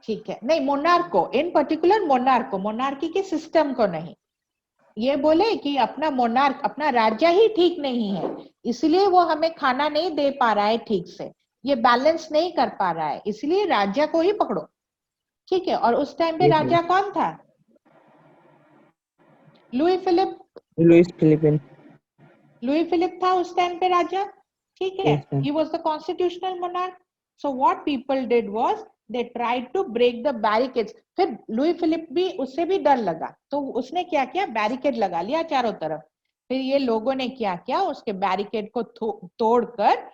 ठीक है, नहीं मोनार्क को, इन पर्टिकुलर मोनार्क को, मोनार्की के सिस्टम को नहीं। ये बोले कि अपना मोनार्क, अपना राजा ही ठीक नहीं है, इसलिए वो हमें खाना नहीं दे पा रहा है ठीक से, ये बैलेंस नहीं कर पा रहा है, इसलिए राजा को ही पकड़ो। ठीक है, और उस टाइम पे राजा कौन था? Louis Philippe. लुई फिलिप था उस टाइम पे राजा। ठीक है, he was the constitutional monarch. So what people did was they tried to break the barricades. फिर लुई फिलिप भी, उससे भी डर लगा, तो उसने क्या किया, बैरिकेड लगा लिया चारों तरफ। फिर ये लोगों ने क्या किया, उसके बैरिकेड को तोड़कर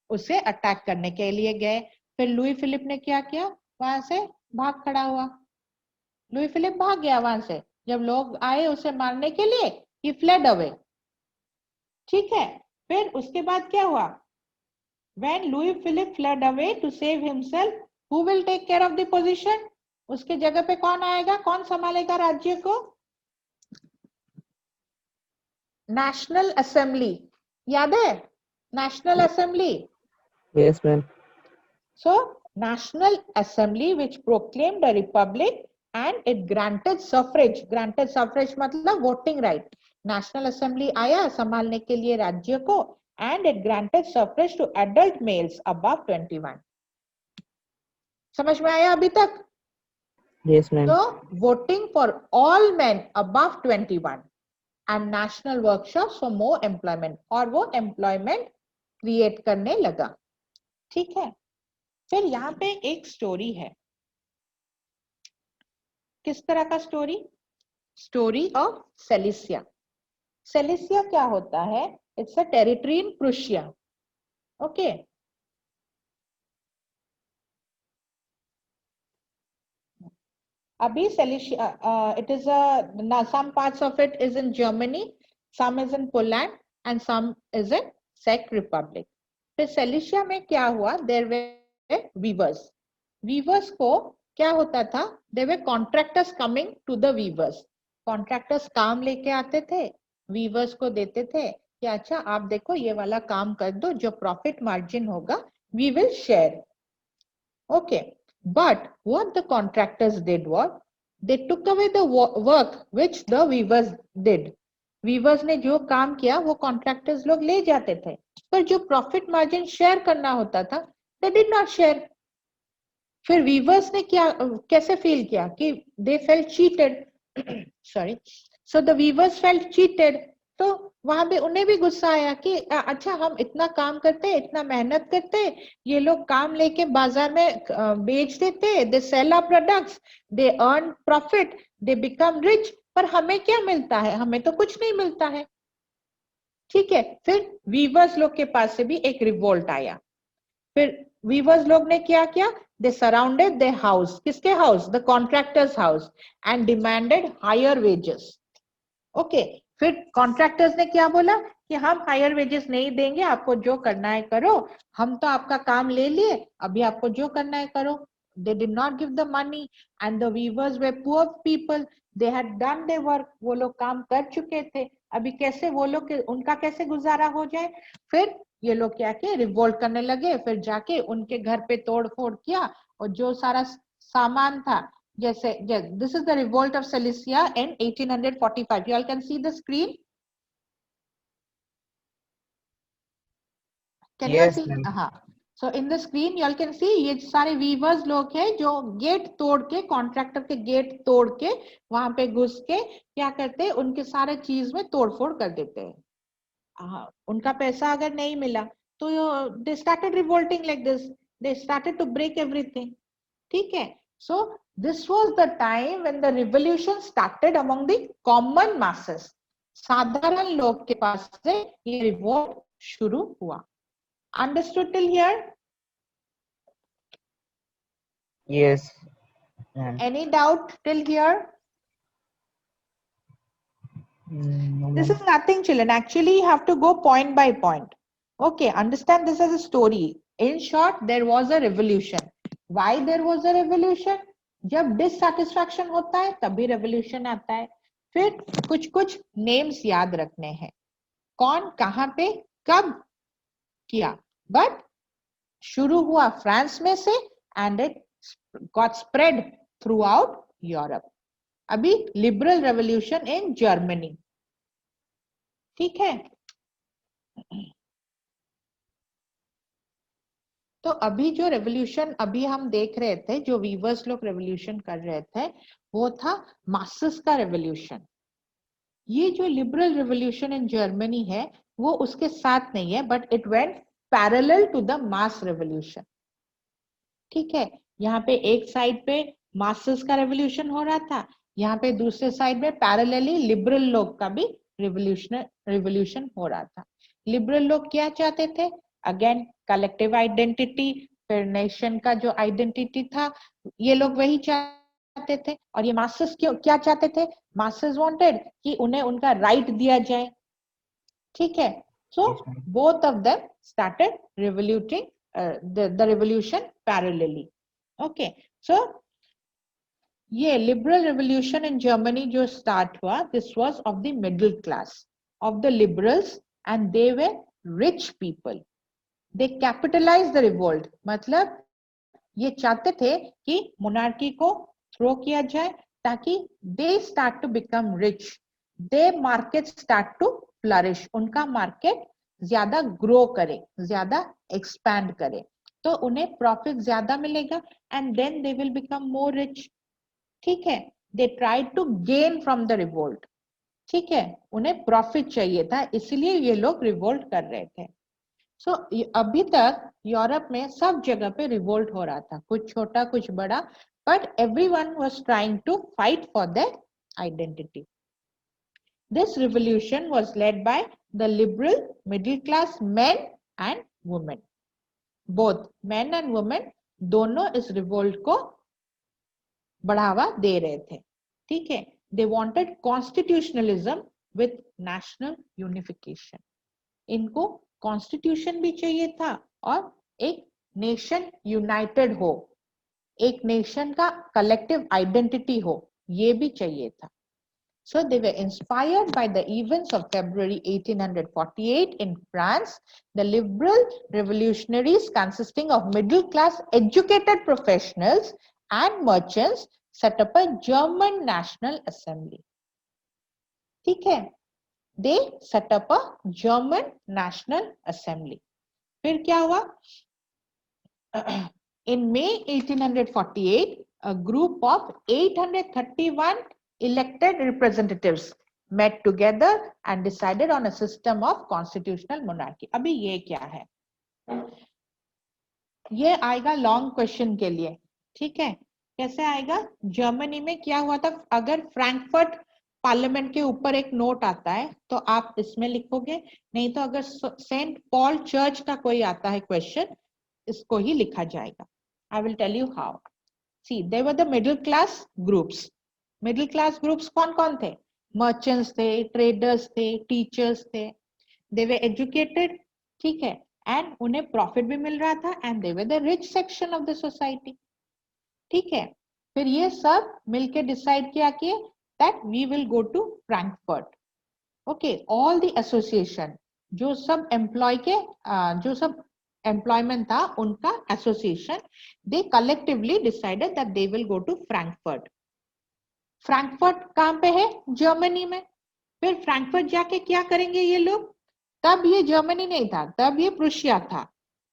उसे अटैक करने के लिए गए। फिर लुई फिलिप ने क्या किया, वहां से भाग खड़ा हुआ। लुई फिलिप भाग गया वहां से, जब लोग आए उसे मारने के लिए, he fled away। ठीक है, फिर उसके बाद क्या हुआ, when Louis Philippe fled away to save himself, who will take care of the position? उसके जगह पे कौन आएगा, कौन संभालेगा राज्य को? नेशनल असेंबली, याद है national assembly? Yes, ma'am. So National Assembly which proclaimed a republic and it granted suffrage मतलब वोटिंग राइट। नेशनल असेंबली आया संभालने के लिए राज्य को, and it granted suffrage to adult males above 21। समझ में आया अभी तक? Yes, ma'am. So voting for all men above 21 and national workshops for more employment, और वो employment create करने लगा। ठीक है, फिर यहाँ पे एक स्टोरी है। किस तरह का story? Story of Silesia. Silesia क्या होता है? It's a territory in Prussia. Okay, अभी Silesia, it is a, some parts of it is in Germany, some is in Poland and some is in चेक Republic. फिर Silesia में क्या हुआ, there were viewers. Viewers को क्या होता था, there were contractors coming to the weavers. Contractors काम लेके आते थे, वीवर्स को देते थे कि अच्छा आप देखो ये वाला काम कर दो, जो प्रॉफिट मार्जिन होगा we will share. Okay, but what the contractors did was they took away the work which the weavers did। Weavers ने जो काम किया वो कॉन्ट्रैक्टर्स लोग ले जाते थे, पर जो प्रॉफिट मार्जिन शेयर करना होता था they did not share। फिर वीवर्स ने क्या, कैसे फील किया कि they felt cheated sorry, so the weavers felt cheated। तो वहां पे उन्हें भी गुस्सा आया कि अच्छा हम इतना काम करते, इतना मेहनत करते, ये लोग काम लेके बाजार में बेच देते, they sell our products, they earn profit, they become rich, पर हमें क्या मिलता है, हमें तो कुछ नहीं मिलता है। ठीक है, फिर वीवर्स लोग के पास से भी एक रिवोल्ट आया। फिर वीवर्स लोग ने क्या किया, दे सराउंडेड देयर हाउस। किसके house? The contractors house, and demanded higher wages. Okay, फिर कॉन्ट्रैक्टर्स ने क्या बोला कि हम हायर वेजेस नहीं देंगे, आपको जो करना है करो, हम तो आपका काम ले लिए, अभी आपको जो करना है करो। They did not give the money and the weavers were poor people, they had done their work, वो लोग काम कर चुके थे, अभी कैसे वो लोग, उनका कैसे गुजारा हो जाए। फिर ये लोग क्या किए, रिवोल्ट करने लगे, फिर जाके उनके घर पे तोड़ फोड़ किया, और जो सारा सामान था, जैसे this is the revolt of Cilicia in 1845। You all can see the screen? Can you all Yes, see? ma'am. हाँ, so in the screen you all can see ये सारे वीवर्स लोग हैं जो गेट तोड़ के, कॉन्ट्रैक्टर के गेट तोड़ के वहां पे घुस के क्या करते हैं, उनके सारे चीज में तोड़फोड़ कर देते हैं। हाँ, उनका पैसा अगर नहीं मिला तो they started revolting like this, they started to break everything। ठीक है, so this was the time when the revolution started among the common masses। साधारण लोग के पास से ये रिवोल्ट शुरू हुआ। Understood till here? Yes, ma'am. Any doubt till here? No, This ma'am. is nothing, children. Actually, you have to go point by point. Okay, understand this as a story. In short, there was a revolution. Why there was a revolution? जब dissatisfaction होता है तभी revolution आता है। फिर कुछ कुछ names याद रखने हैं। कौन कहां पे कब किया, बट शुरू हुआ फ्रांस में से and it got spread through out Europe. अभी लिबरल रेवोल्यूशन इन जर्मनी. ठीक है. तो अभी जो रेवोल्यूशन अभी हम देख रहे थे, जो वीवर्स लोग रेवोल्यूशन कर रहे थे, वो था मासेस का रेवोल्यूशन. ये जो लिबरल रेवोल्यूशन इन जर्मनी है वो उसके साथ नहीं है, but it went parallel to the mass revolution. ठीक है. यहाँ पे एक साइड पे मासेस का रेवोल्यूशन हो रहा था, यहाँ पे दूसरे साइड में पैरेलली लिबरल लोग का भी रेवोल्यूशन हो रहा था. लिबरल लोग क्या चाहते थे? अगेन कलेक्टिव आइडेंटिटी, फिर नेशन का जो आइडेंटिटी था, ये लोग वही चाहते थे. और ये मासेस क्यों क्या चाहते थे? मासेस वांटेड कि उन्हें उनका राइट दिया जाए. ठीक है. So both of them started revolting the revolution parallelly. Okay, so ये liberal revolution in Germany जो start हुआ, this was of the middle class, of the liberals, and they were rich people. They capitalized the revolt. मतलब ये चाहते थे कि monarchy को throw किया जाए ताकि they start to become rich, their market start to flourish, उनका market ज्यादा ग्रो करे, ज्यादा एक्सपैंड करे, तो उन्हें प्रॉफिट ज्यादा मिलेगा and then they will become more rich. ठीक है. They tried to gain from the revolt. ठीक है. उन्हें प्रॉफिट चाहिए था, इसलिए ये लोग रिवोल्ट कर रहे थे. सो अभी तक यूरोप में सब जगह पे रिवोल्ट हो रहा था, कुछ छोटा कुछ बड़ा, but everyone was trying to fight for their identity. This revolution was led by the liberal middle class men and women. Both men and women दोनों इस revolt को बढ़ावा दे रहे थे. ठीक है. They wanted constitutionalism with national unification. इनको constitution भी चाहिए था और एक nation united हो, एक nation का collective identity हो, ये भी चाहिए था. So they were inspired by the events of February 1848 in France. The liberal revolutionaries, consisting of middle-class educated professionals and merchants, set up a German National Assembly. ठीक है. They set up a German National Assembly. फिर क्या हुआ? In May 1848, a group of 831 elected representatives met together and decided on a system of constitutional monarchy. अभी ये क्या है? ये आएगा लॉन्ग क्वेश्चन के लिए. ठीक है. कैसे आएगा? जर्मनी में क्या हुआ था? अगर फ्रैंकफर्ट पार्लियामेंट के ऊपर एक नोट आता है तो आप इसमें लिखोगे, नहीं तो अगर सेंट पॉल चर्च का कोई आता है क्वेश्चन, इसको ही लिखा जाएगा. I will tell you how. See, they were the middle class groups. Middle class groups कौन कौन थे? मर्चेंट्स थे, ट्रेडर्स थे, टीचर्स थे. They were educated. ठीक है. एंड उन्हें प्रॉफिट भी मिल रहा था and they were the rich section of the society. ठीक है. फिर ये सब मिलके डिसाइड किया कि that we will go to Frankfurt. Okay. All the association, जो सब एम्प्लॉय के जो सब एम्प्लॉयमेंट था उनका association, they collectively decided that they will go to Frankfurt. Frankfurt कहां पे है? जर्मनी में. फिर फ्रैंकफर्ट जाके क्या करेंगे ये लोग? तब ये जर्मनी नहीं था, तब ये प्रुशिया था.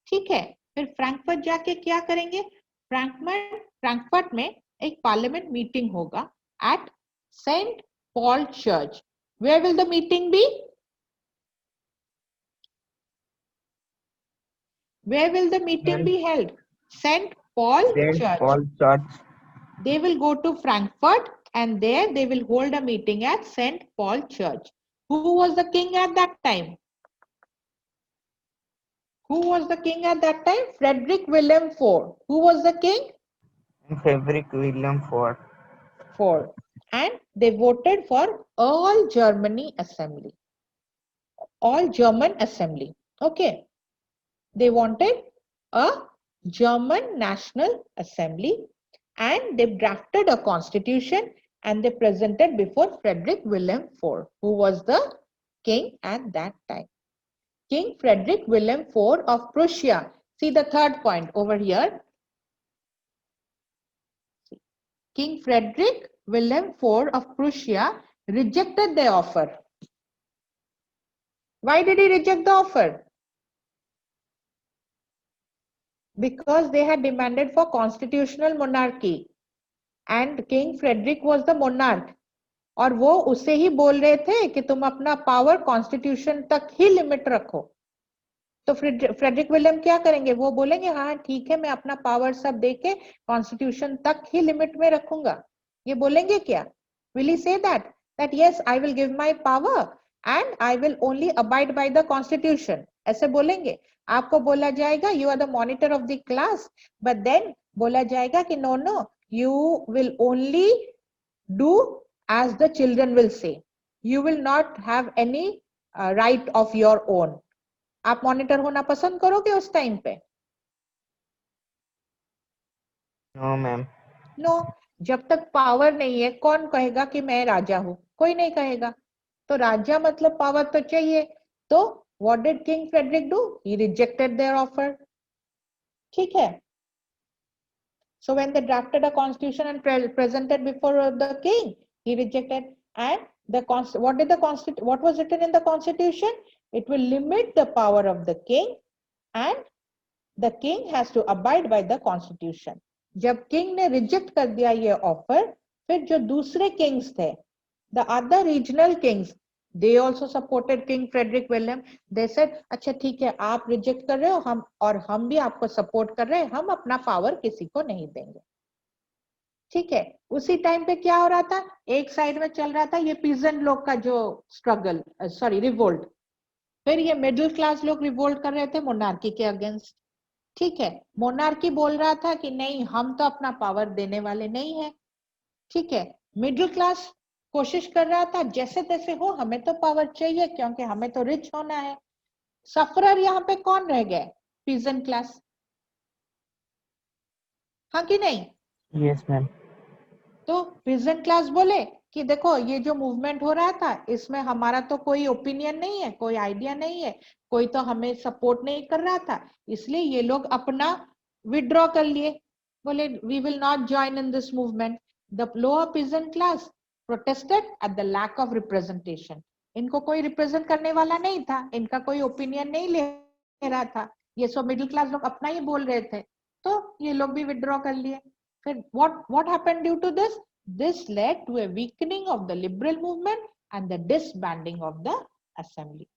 ठीक है. फिर फ्रैंकफर्ट जाके क्या करेंगे? फ्रैंकफर्ट में एक पार्लियामेंट मीटिंग होगा at Saint Paul Church. Where will the meeting be? Where will the meeting be held? St. Paul Church. Paul Church. They will go to Frankfurt and there they will hold a meeting at St. Paul Church. Who was the king at that time? Who was the king at that time? Frederick William IV. Who was the king? Frederick William IV. IV. And they voted for all Germany assembly. All German assembly. Okay. They wanted a German National Assembly and they drafted a constitution and they presented before Frederick William IV, who was the king at that time. King Frederick William IV of Prussia. See the third point over here. King Frederick William IV of Prussia rejected the offer. Why did he reject the offer? Because they had demanded for constitutional monarchy and King Frederick was the monarch. और वो उसे ही बोल रहे थे कि तुम अपना power constitution तक ही लिमिट रखो. तो फ्रेडरिक विलियम क्या करेंगे? वो बोलेंगे हाँ ठीक है मैं अपना पावर सब देके कॉन्स्टिट्यूशन तक ही लिमिट में रखूंगा. ये बोलेंगे क्या? Will he say that yes I will give my power and I will only abide by the constitution? ऐसे बोलेंगे. आपको बोला जाएगा you are the monitor of the class, but then बोला जाएगा कि no you will only do as the children will say. You will not have any right of your own. आप monitor होना पसंद करोगे उस टाइम पे? No ma'am. नो. जब तक पावर नहीं है कौन कहेगा कि मैं राजा हूं? कोई नहीं कहेगा. तो राजा मतलब पावर तो चाहिए. तो what did King Frederick do? He rejected their offer. ठीक है. So when they drafted a constitution and presented before the king, he rejected. And what was written in the constitution? It will limit the power of the king and the king has to abide by the constitution. जब king ने reject कर दिया ये offer, फिर जो दूसरे kings थे, the other regional kings, they also supported King Frederick William. They said, अच्छा ठीक है आप reject कर रहे हो हम भी आपको support कर रहे हैं, हम अपना power किसी को नहीं देंगे. ठीक है. उसी टाइम पे क्या हो रहा था? एक साइड में चल रहा था ये पीजेंट लोग का जो स्ट्रगल, रिवोल्ट. फिर ये मिडिल क्लास लोग रिवोल्ट कर रहे थे मोनार्की के अगेंस्ट. ठीक है. मोनार्की बोल रहा था कि नहीं हम तो अपना पावर देने वाले नहीं है. ठीक है. मिडिल क्लास कोशिश कर रहा था जैसे तैसे हो हमें तो पावर चाहिए क्योंकि हमें तो रिच होना है. सफरर यहाँ पे कौन रह गए? Peasant class. हाँ कि नहीं? Yes ma'am. तो पीजेंट क्लास बोले कि देखो ये जो मूवमेंट हो रहा था इसमें हमारा तो कोई ओपिनियन नहीं है, कोई आइडिया नहीं है, कोई तो हमें सपोर्ट नहीं कर रहा था, इसलिए ये लोग अपना विड्रॉ कर लिए. बोले we will not join in this movement. The lower peasant class protested at the lack of representation. इनको कोई रिप्रेजेंट करने वाला नहीं था, इनका कोई ओपिनियन नहीं ले रहा था, ये सब मिडिल क्लास लोग अपना ही बोल रहे थे, तो ये लोग भी विड्रॉ कर लिए. What happened due to this? This led to a weakening of the liberal movement and the disbanding of the assembly.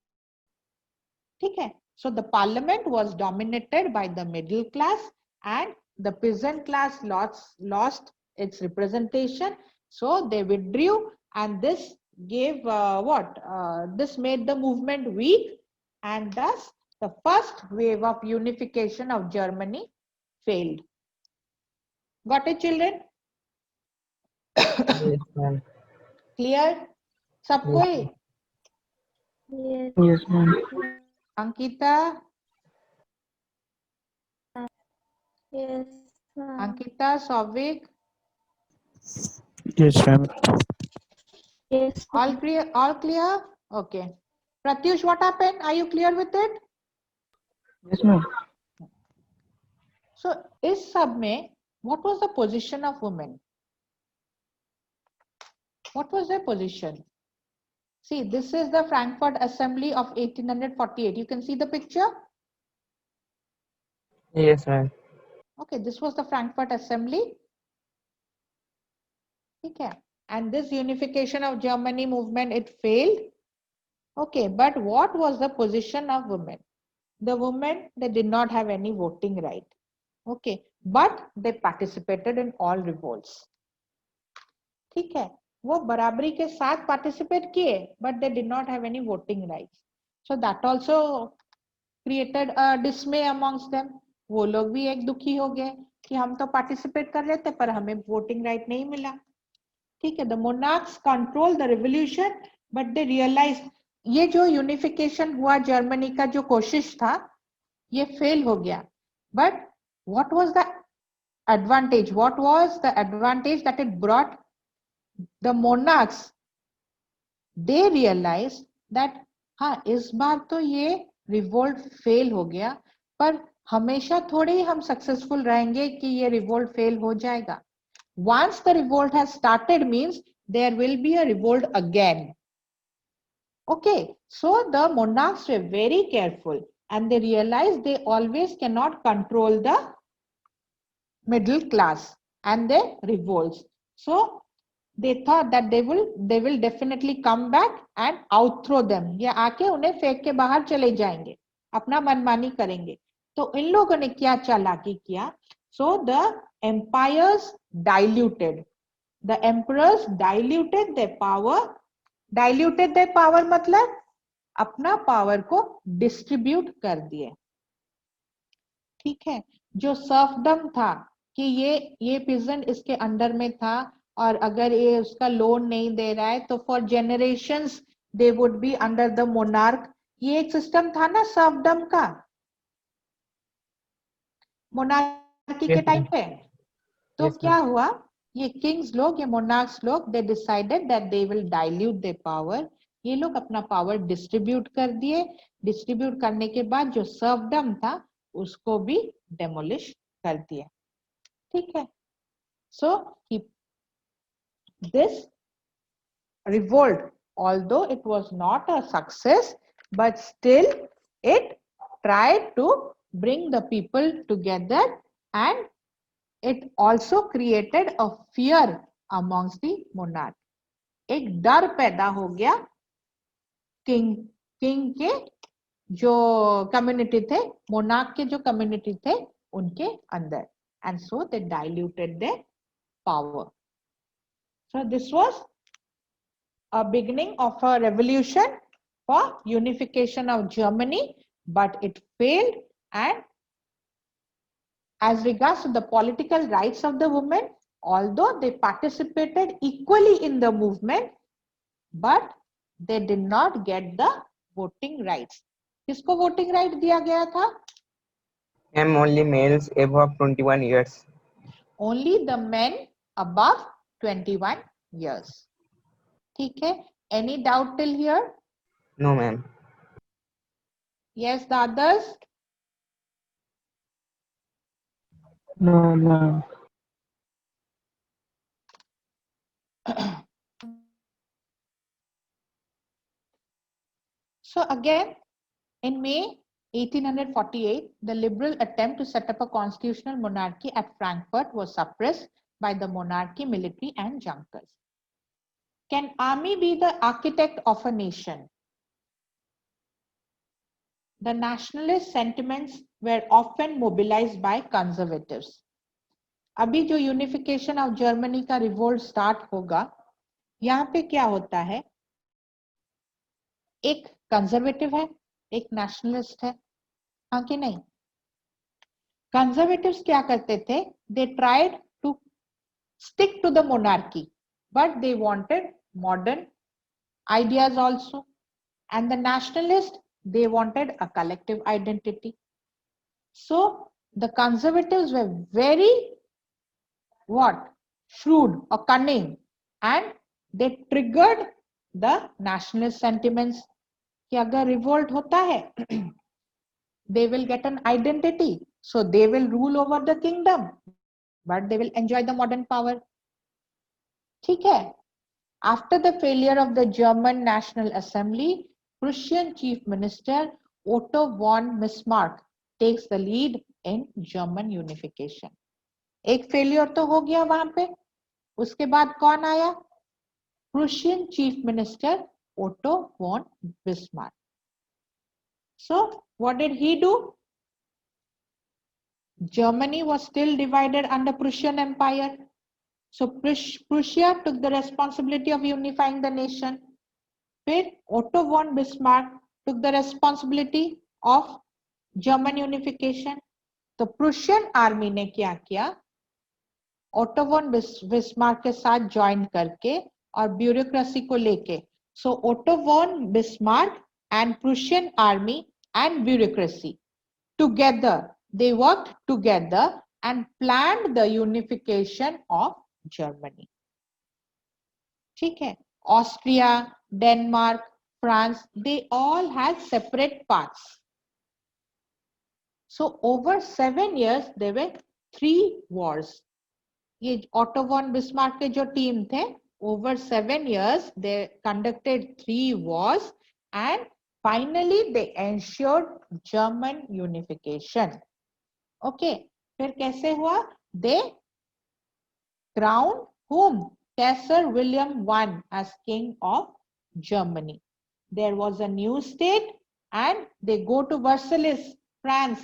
ठीक है. So the parliament was dominated by the middle class and the peasant class lost its representation. So they withdrew and this gave this made the movement weak and thus the first wave of unification of Germany failed. Got it, children? Yes ma'am. Clear? सबको ही? Yes. Yes, ma'am. Ankita, Yes. Ankita, Souvik, Yes, ma'am. Yes. all clear? All clear? Okay. Pratyush, what happened? Are you clear with it? Yes, ma'am. So, इस सब में, what was the position of women? What was their position? See, this is the Frankfurt Assembly of 1848. You can see the picture? Yes ma'am. Okay, this was the Frankfurt Assembly. Okay, and this unification of Germany movement, it failed. Okay, but what was the position of women? The women, they did not have any voting right. Okay, but they participated in all revolts. ठीक है, वो बराबरी के साथ participate किए, but they did not have any voting rights. So that also created a dismay amongst them. वो लोग भी एक दुखी हो गए कि हम तो participate कर रहे थे पर हमें voting right नहीं मिला. ठीक है. The monarchs controlled the revolution, but they realized ये जो unification हुआ जर्मनी का जो कोशिश था ये fail हो गया. But what was the advantage? What was the advantage that it brought? The monarchs, they realized that हाँ, इस बार तो ये रिवोल्ट फेल हो गया, पर हमेशा थोड़े ही हम सक्सेसफुल रहेंगे कि ये रिवोल्ट फेल हो जाएगा. Once the revolt has started means there will be a revolt again. Okay, so the monarchs were very careful and they realized they always cannot control the middle class and their revolts. So they thought that they will definitely come back and outthrow them. ये आके उन्हें फेंक के बाहर चले जाएंगे, अपना मनमानी करेंगे. तो इन लोगों ने क्या चालाकी किया? So the empires diluted. The emperors diluted their power. Diluted their power मतलब अपना पावर को डिस्ट्रीब्यूट कर दिए. ठीक है, जो सर्फडम था कि ये पीजेंट इसके अंडर में था और अगर ये उसका लोन नहीं दे रहा है तो for generations they would be under the monarch. ये एक सिस्टम था ना सर्फडम का मोनार्की के टाइम पे. तो क्या हुआ, ये किंग्स लोग, ये मोनार्क्स लोग, they decided that they will dilute their power. ये लोग अपना पावर डिस्ट्रीब्यूट कर दिए. डिस्ट्रीब्यूट करने के बाद जो सर्फडम था उसको भी डेमोलिश कर दिया. ठीक है, so this revolt, although it was not a success, but still it tried to bring the people together and it also created a fear amongst the monarch. एक डर पैदा हो गया किंग के जो कम्युनिटी थे, मोनार्क के जो कम्युनिटी थे उनके अंदर. And so they diluted their power. So this was a beginning of a revolution for unification of Germany, but it failed. And as regards to the political rights of the women, although they participated equally in the movement, but they did not get the voting rights. किसको voting right दिया गया था? Only males above 21 years. Only the men above 21 years. ठीक है, any doubt till here? No, ma'am. Yes, the others? No, ma'am. So again, in May 1848, the liberal attempt to set up a constitutional monarchy at Frankfurt was suppressed by the monarchy, military and junkers. Can army be the architect of a nation? The nationalist sentiments were often mobilized by conservatives. अभी जो unification of Germany का revolt start होगा, यहाँ पे क्या होता है, एक कंजर्वेटिव है, एक नेशनलिस्ट है, हाँ कि नहीं? कंजर्वेटिव्स क्या करते थे? They tried to stick to the monarchy, but they wanted modern ideas also. And the nationalist, they wanted a collective identity. So the conservatives were very shrewd or cunning, and they triggered the nationalist sentiments कि अगर revolt होता है they will get an identity, so they will rule over the kingdom, but they will enjoy the modern power. ठीक है. After the failure of the German National Assembly, Prussian Chief Minister Otto von Bismarck takes the lead in German unification. एक failure तो हो गया वहां पे, उसके बाद कौन आया? Prussian Chief Minister Otto von Bismarck. So what did he do? Germany was still divided under Prussian Empire. So Prussia took the responsibility of unifying the nation. फिर Otto von Bismarck took the responsibility of German unification. तो Prussian army ने क्या किया? Otto von Bismarck के साथ join करके और bureaucracy को लेके. So Otto von Bismarck and Prussian army and bureaucracy together, they worked together and planned the unification of Germany. ठीक है. Austria, Denmark, France, they all had separate paths. So over 7 years, there were 3 wars. ये Otto von Bismarck के जो team थे, over 7 years, they conducted 3 wars and finally they ensured German unification. Okay, फिर कैसे हुआ? They crowned whom? Kaiser William I as king of Germany. There was a new state and they go to Versailles, France.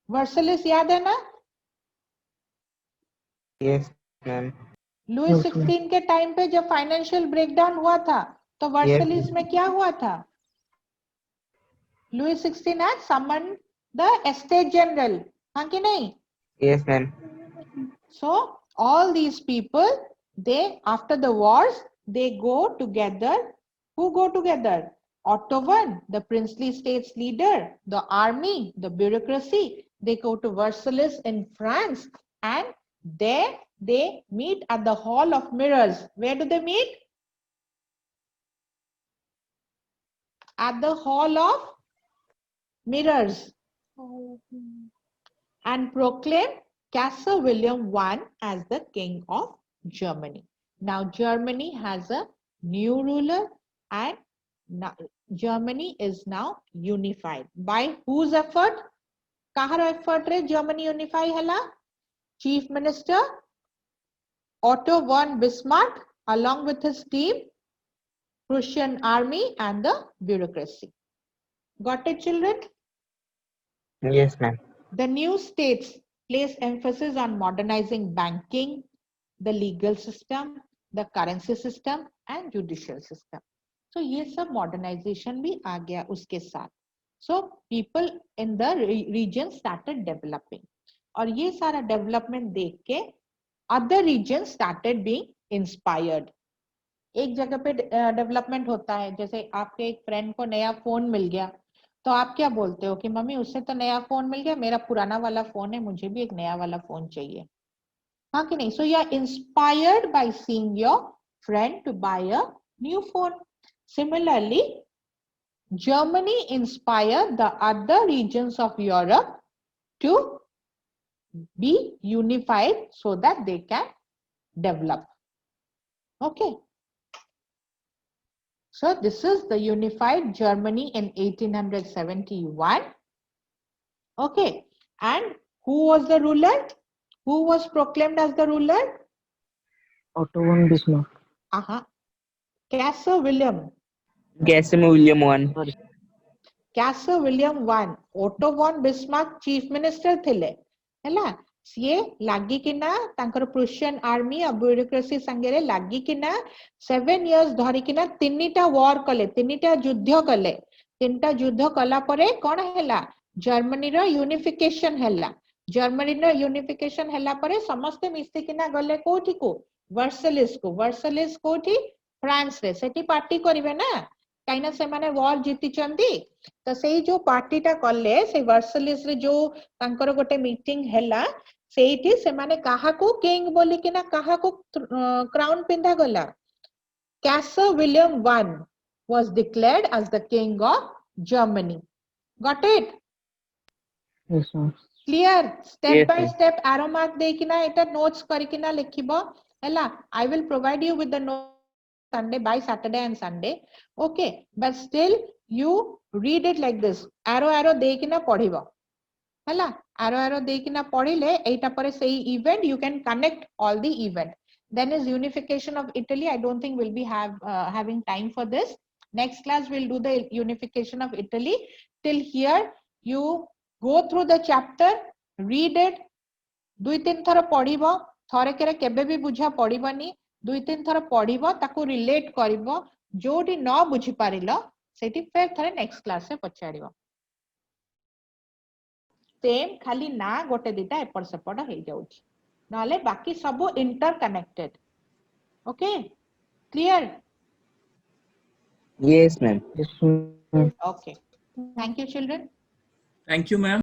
Versailles याद है ना? Yes, ma'am. Louis Yes, ma'am. 16 के time पे जब financial breakdown हुआ था तो वर्सलिस Yes. में क्या हुआ था? Louis 16 had summoned the Estate General, हाँ कि नहीं? Yes, ma'am. So all these people, they after the wars, they go together. Who go together? Otto I, the princely states leader, the army, the bureaucracy. They go to Versailles in France, and there they meet at the Hall of Mirrors. Where do they meet? At the Hall of Mirrors, and proclaim Kaiser William I as the king of Germany. Now Germany has a new ruler and now Germany is now unified. By whose effort? Kahar effort re Germany unify hela? Chief Minister Otto von Bismarck along with his team, Prussian army and the bureaucracy. Got it, children? Yes, ma'am. The new states place emphasis on modernizing banking, the legal system, the currency system and judicial system. So ये सब modernization भी आ गया उसके साथ. So people in the region started developing. और ये सारा development देख के other regions started being inspired. एक जगह पे डेवलपमेंट होता है, जैसे आपके एक फ्रेंड को नया फोन मिल गया तो आप क्या बोलते हो कि मम्मी उससे तो नया फोन मिल गया, मेरा पुराना वाला फोन है, मुझे भी एक नया वाला फोन चाहिए, हाँ कि नहीं? So you are inspired by seeing your friend to buy a new phone. Similarly Germany inspired the other regions of Europe to be unified so that they can develop. Okay. So this is the unified Germany in 1871. Okay. And who was the ruler? Who was proclaimed as the ruler? Otto von Bismarck. Kaiser William. Kaiser William I. Sorry. Kaiser William I. Otto von Bismarck chief minister थिले, हैला? ସିଏ ଲାଗିକିନା ତାଙ୍କର ପ୍ରୁସିଆନ army ଆଉ bureaucracy ସାଙ୍ଗରେ ଲାଗିକିନା 7 years ଧରିକିନା 3ଟା war କଲେ, 3ଟା ଯୁଦ୍ଧ କଲେ. 3ଟା ଯୁଦ୍ଧ କଲା ପରେ କ'ଣ ହେଲା? ଜର୍ମାନୀର ୟୁନିଫିକେସନ ହେଲା. ଜର୍ମାନୀର ୟୁନିଫିକେସନ ହେଲା ପରେ ସମସ୍ତେ ମିଶିକିନା ଗଲେ କୋଉଠିକୁ? ଭର୍ସାଲିସ୍ କୁ. ଭର୍ସାଲିସ୍ କୋଉଠି? ଫ୍ରାନ୍ସ ରେ. ସେଠି ପାର୍ଟି କରିବେ ନା, କାହିଁକି ନା ସେମାନେ war ଜିତିଛନ୍ତି. ତ ସେଇ ଯୋଉ ପାର୍ଟିଟା କଲେ, ସେଇ ଭର୍ସାଲିସ୍ ରେ ଯୋଉ ତାଙ୍କର ଗୋଟେ ମିଟିଂ ହେଲା, ସେଇଠି ସେମାନେ କାହାକୁ କିଙ୍ଗ ବୋଲିକିନା କାହାକୁ କ୍ରାଉନ ପିନ୍ଧା ଗଲା? Kaiser William I was declared as the king of Germany. Got it? Yes, ma'am. Clear? Step Yes, by ma'am. step arrow mark देकिना Etah notes करिकिना लिखिबो, हैला? I will provide you with the notes Sunday by Saturday and Sunday. Okay, but still you read it like this. Arrow देकिना पढ़िबो, हैला? Arrow देकिना पढ़िले एटा परे सेही event you can connect all the event. Then is unification of Italy. I don't think we'll be having time for this. Next class we'll do the unification of Italy. Till here you go through the chapter, read it, 2-3 थर पढ़िबो, थरे केरे केबे भी बुझा पढ़िबनी, 2-3 थर पढ़िबो, ताको relate करिबो, जोटी न बुझी पारिलो सेठी फेर थरे नेक्स्ट क्लास से पछाड़िबो. सेम खाली ना गोटे दिटा एपड़ सेपड़ हे जाउछि, नले बाकी सब interconnected. Okay, clear? Yes, ma'am. Yes, ma'am. Okay. Thank you, children. Thank you, ma'am.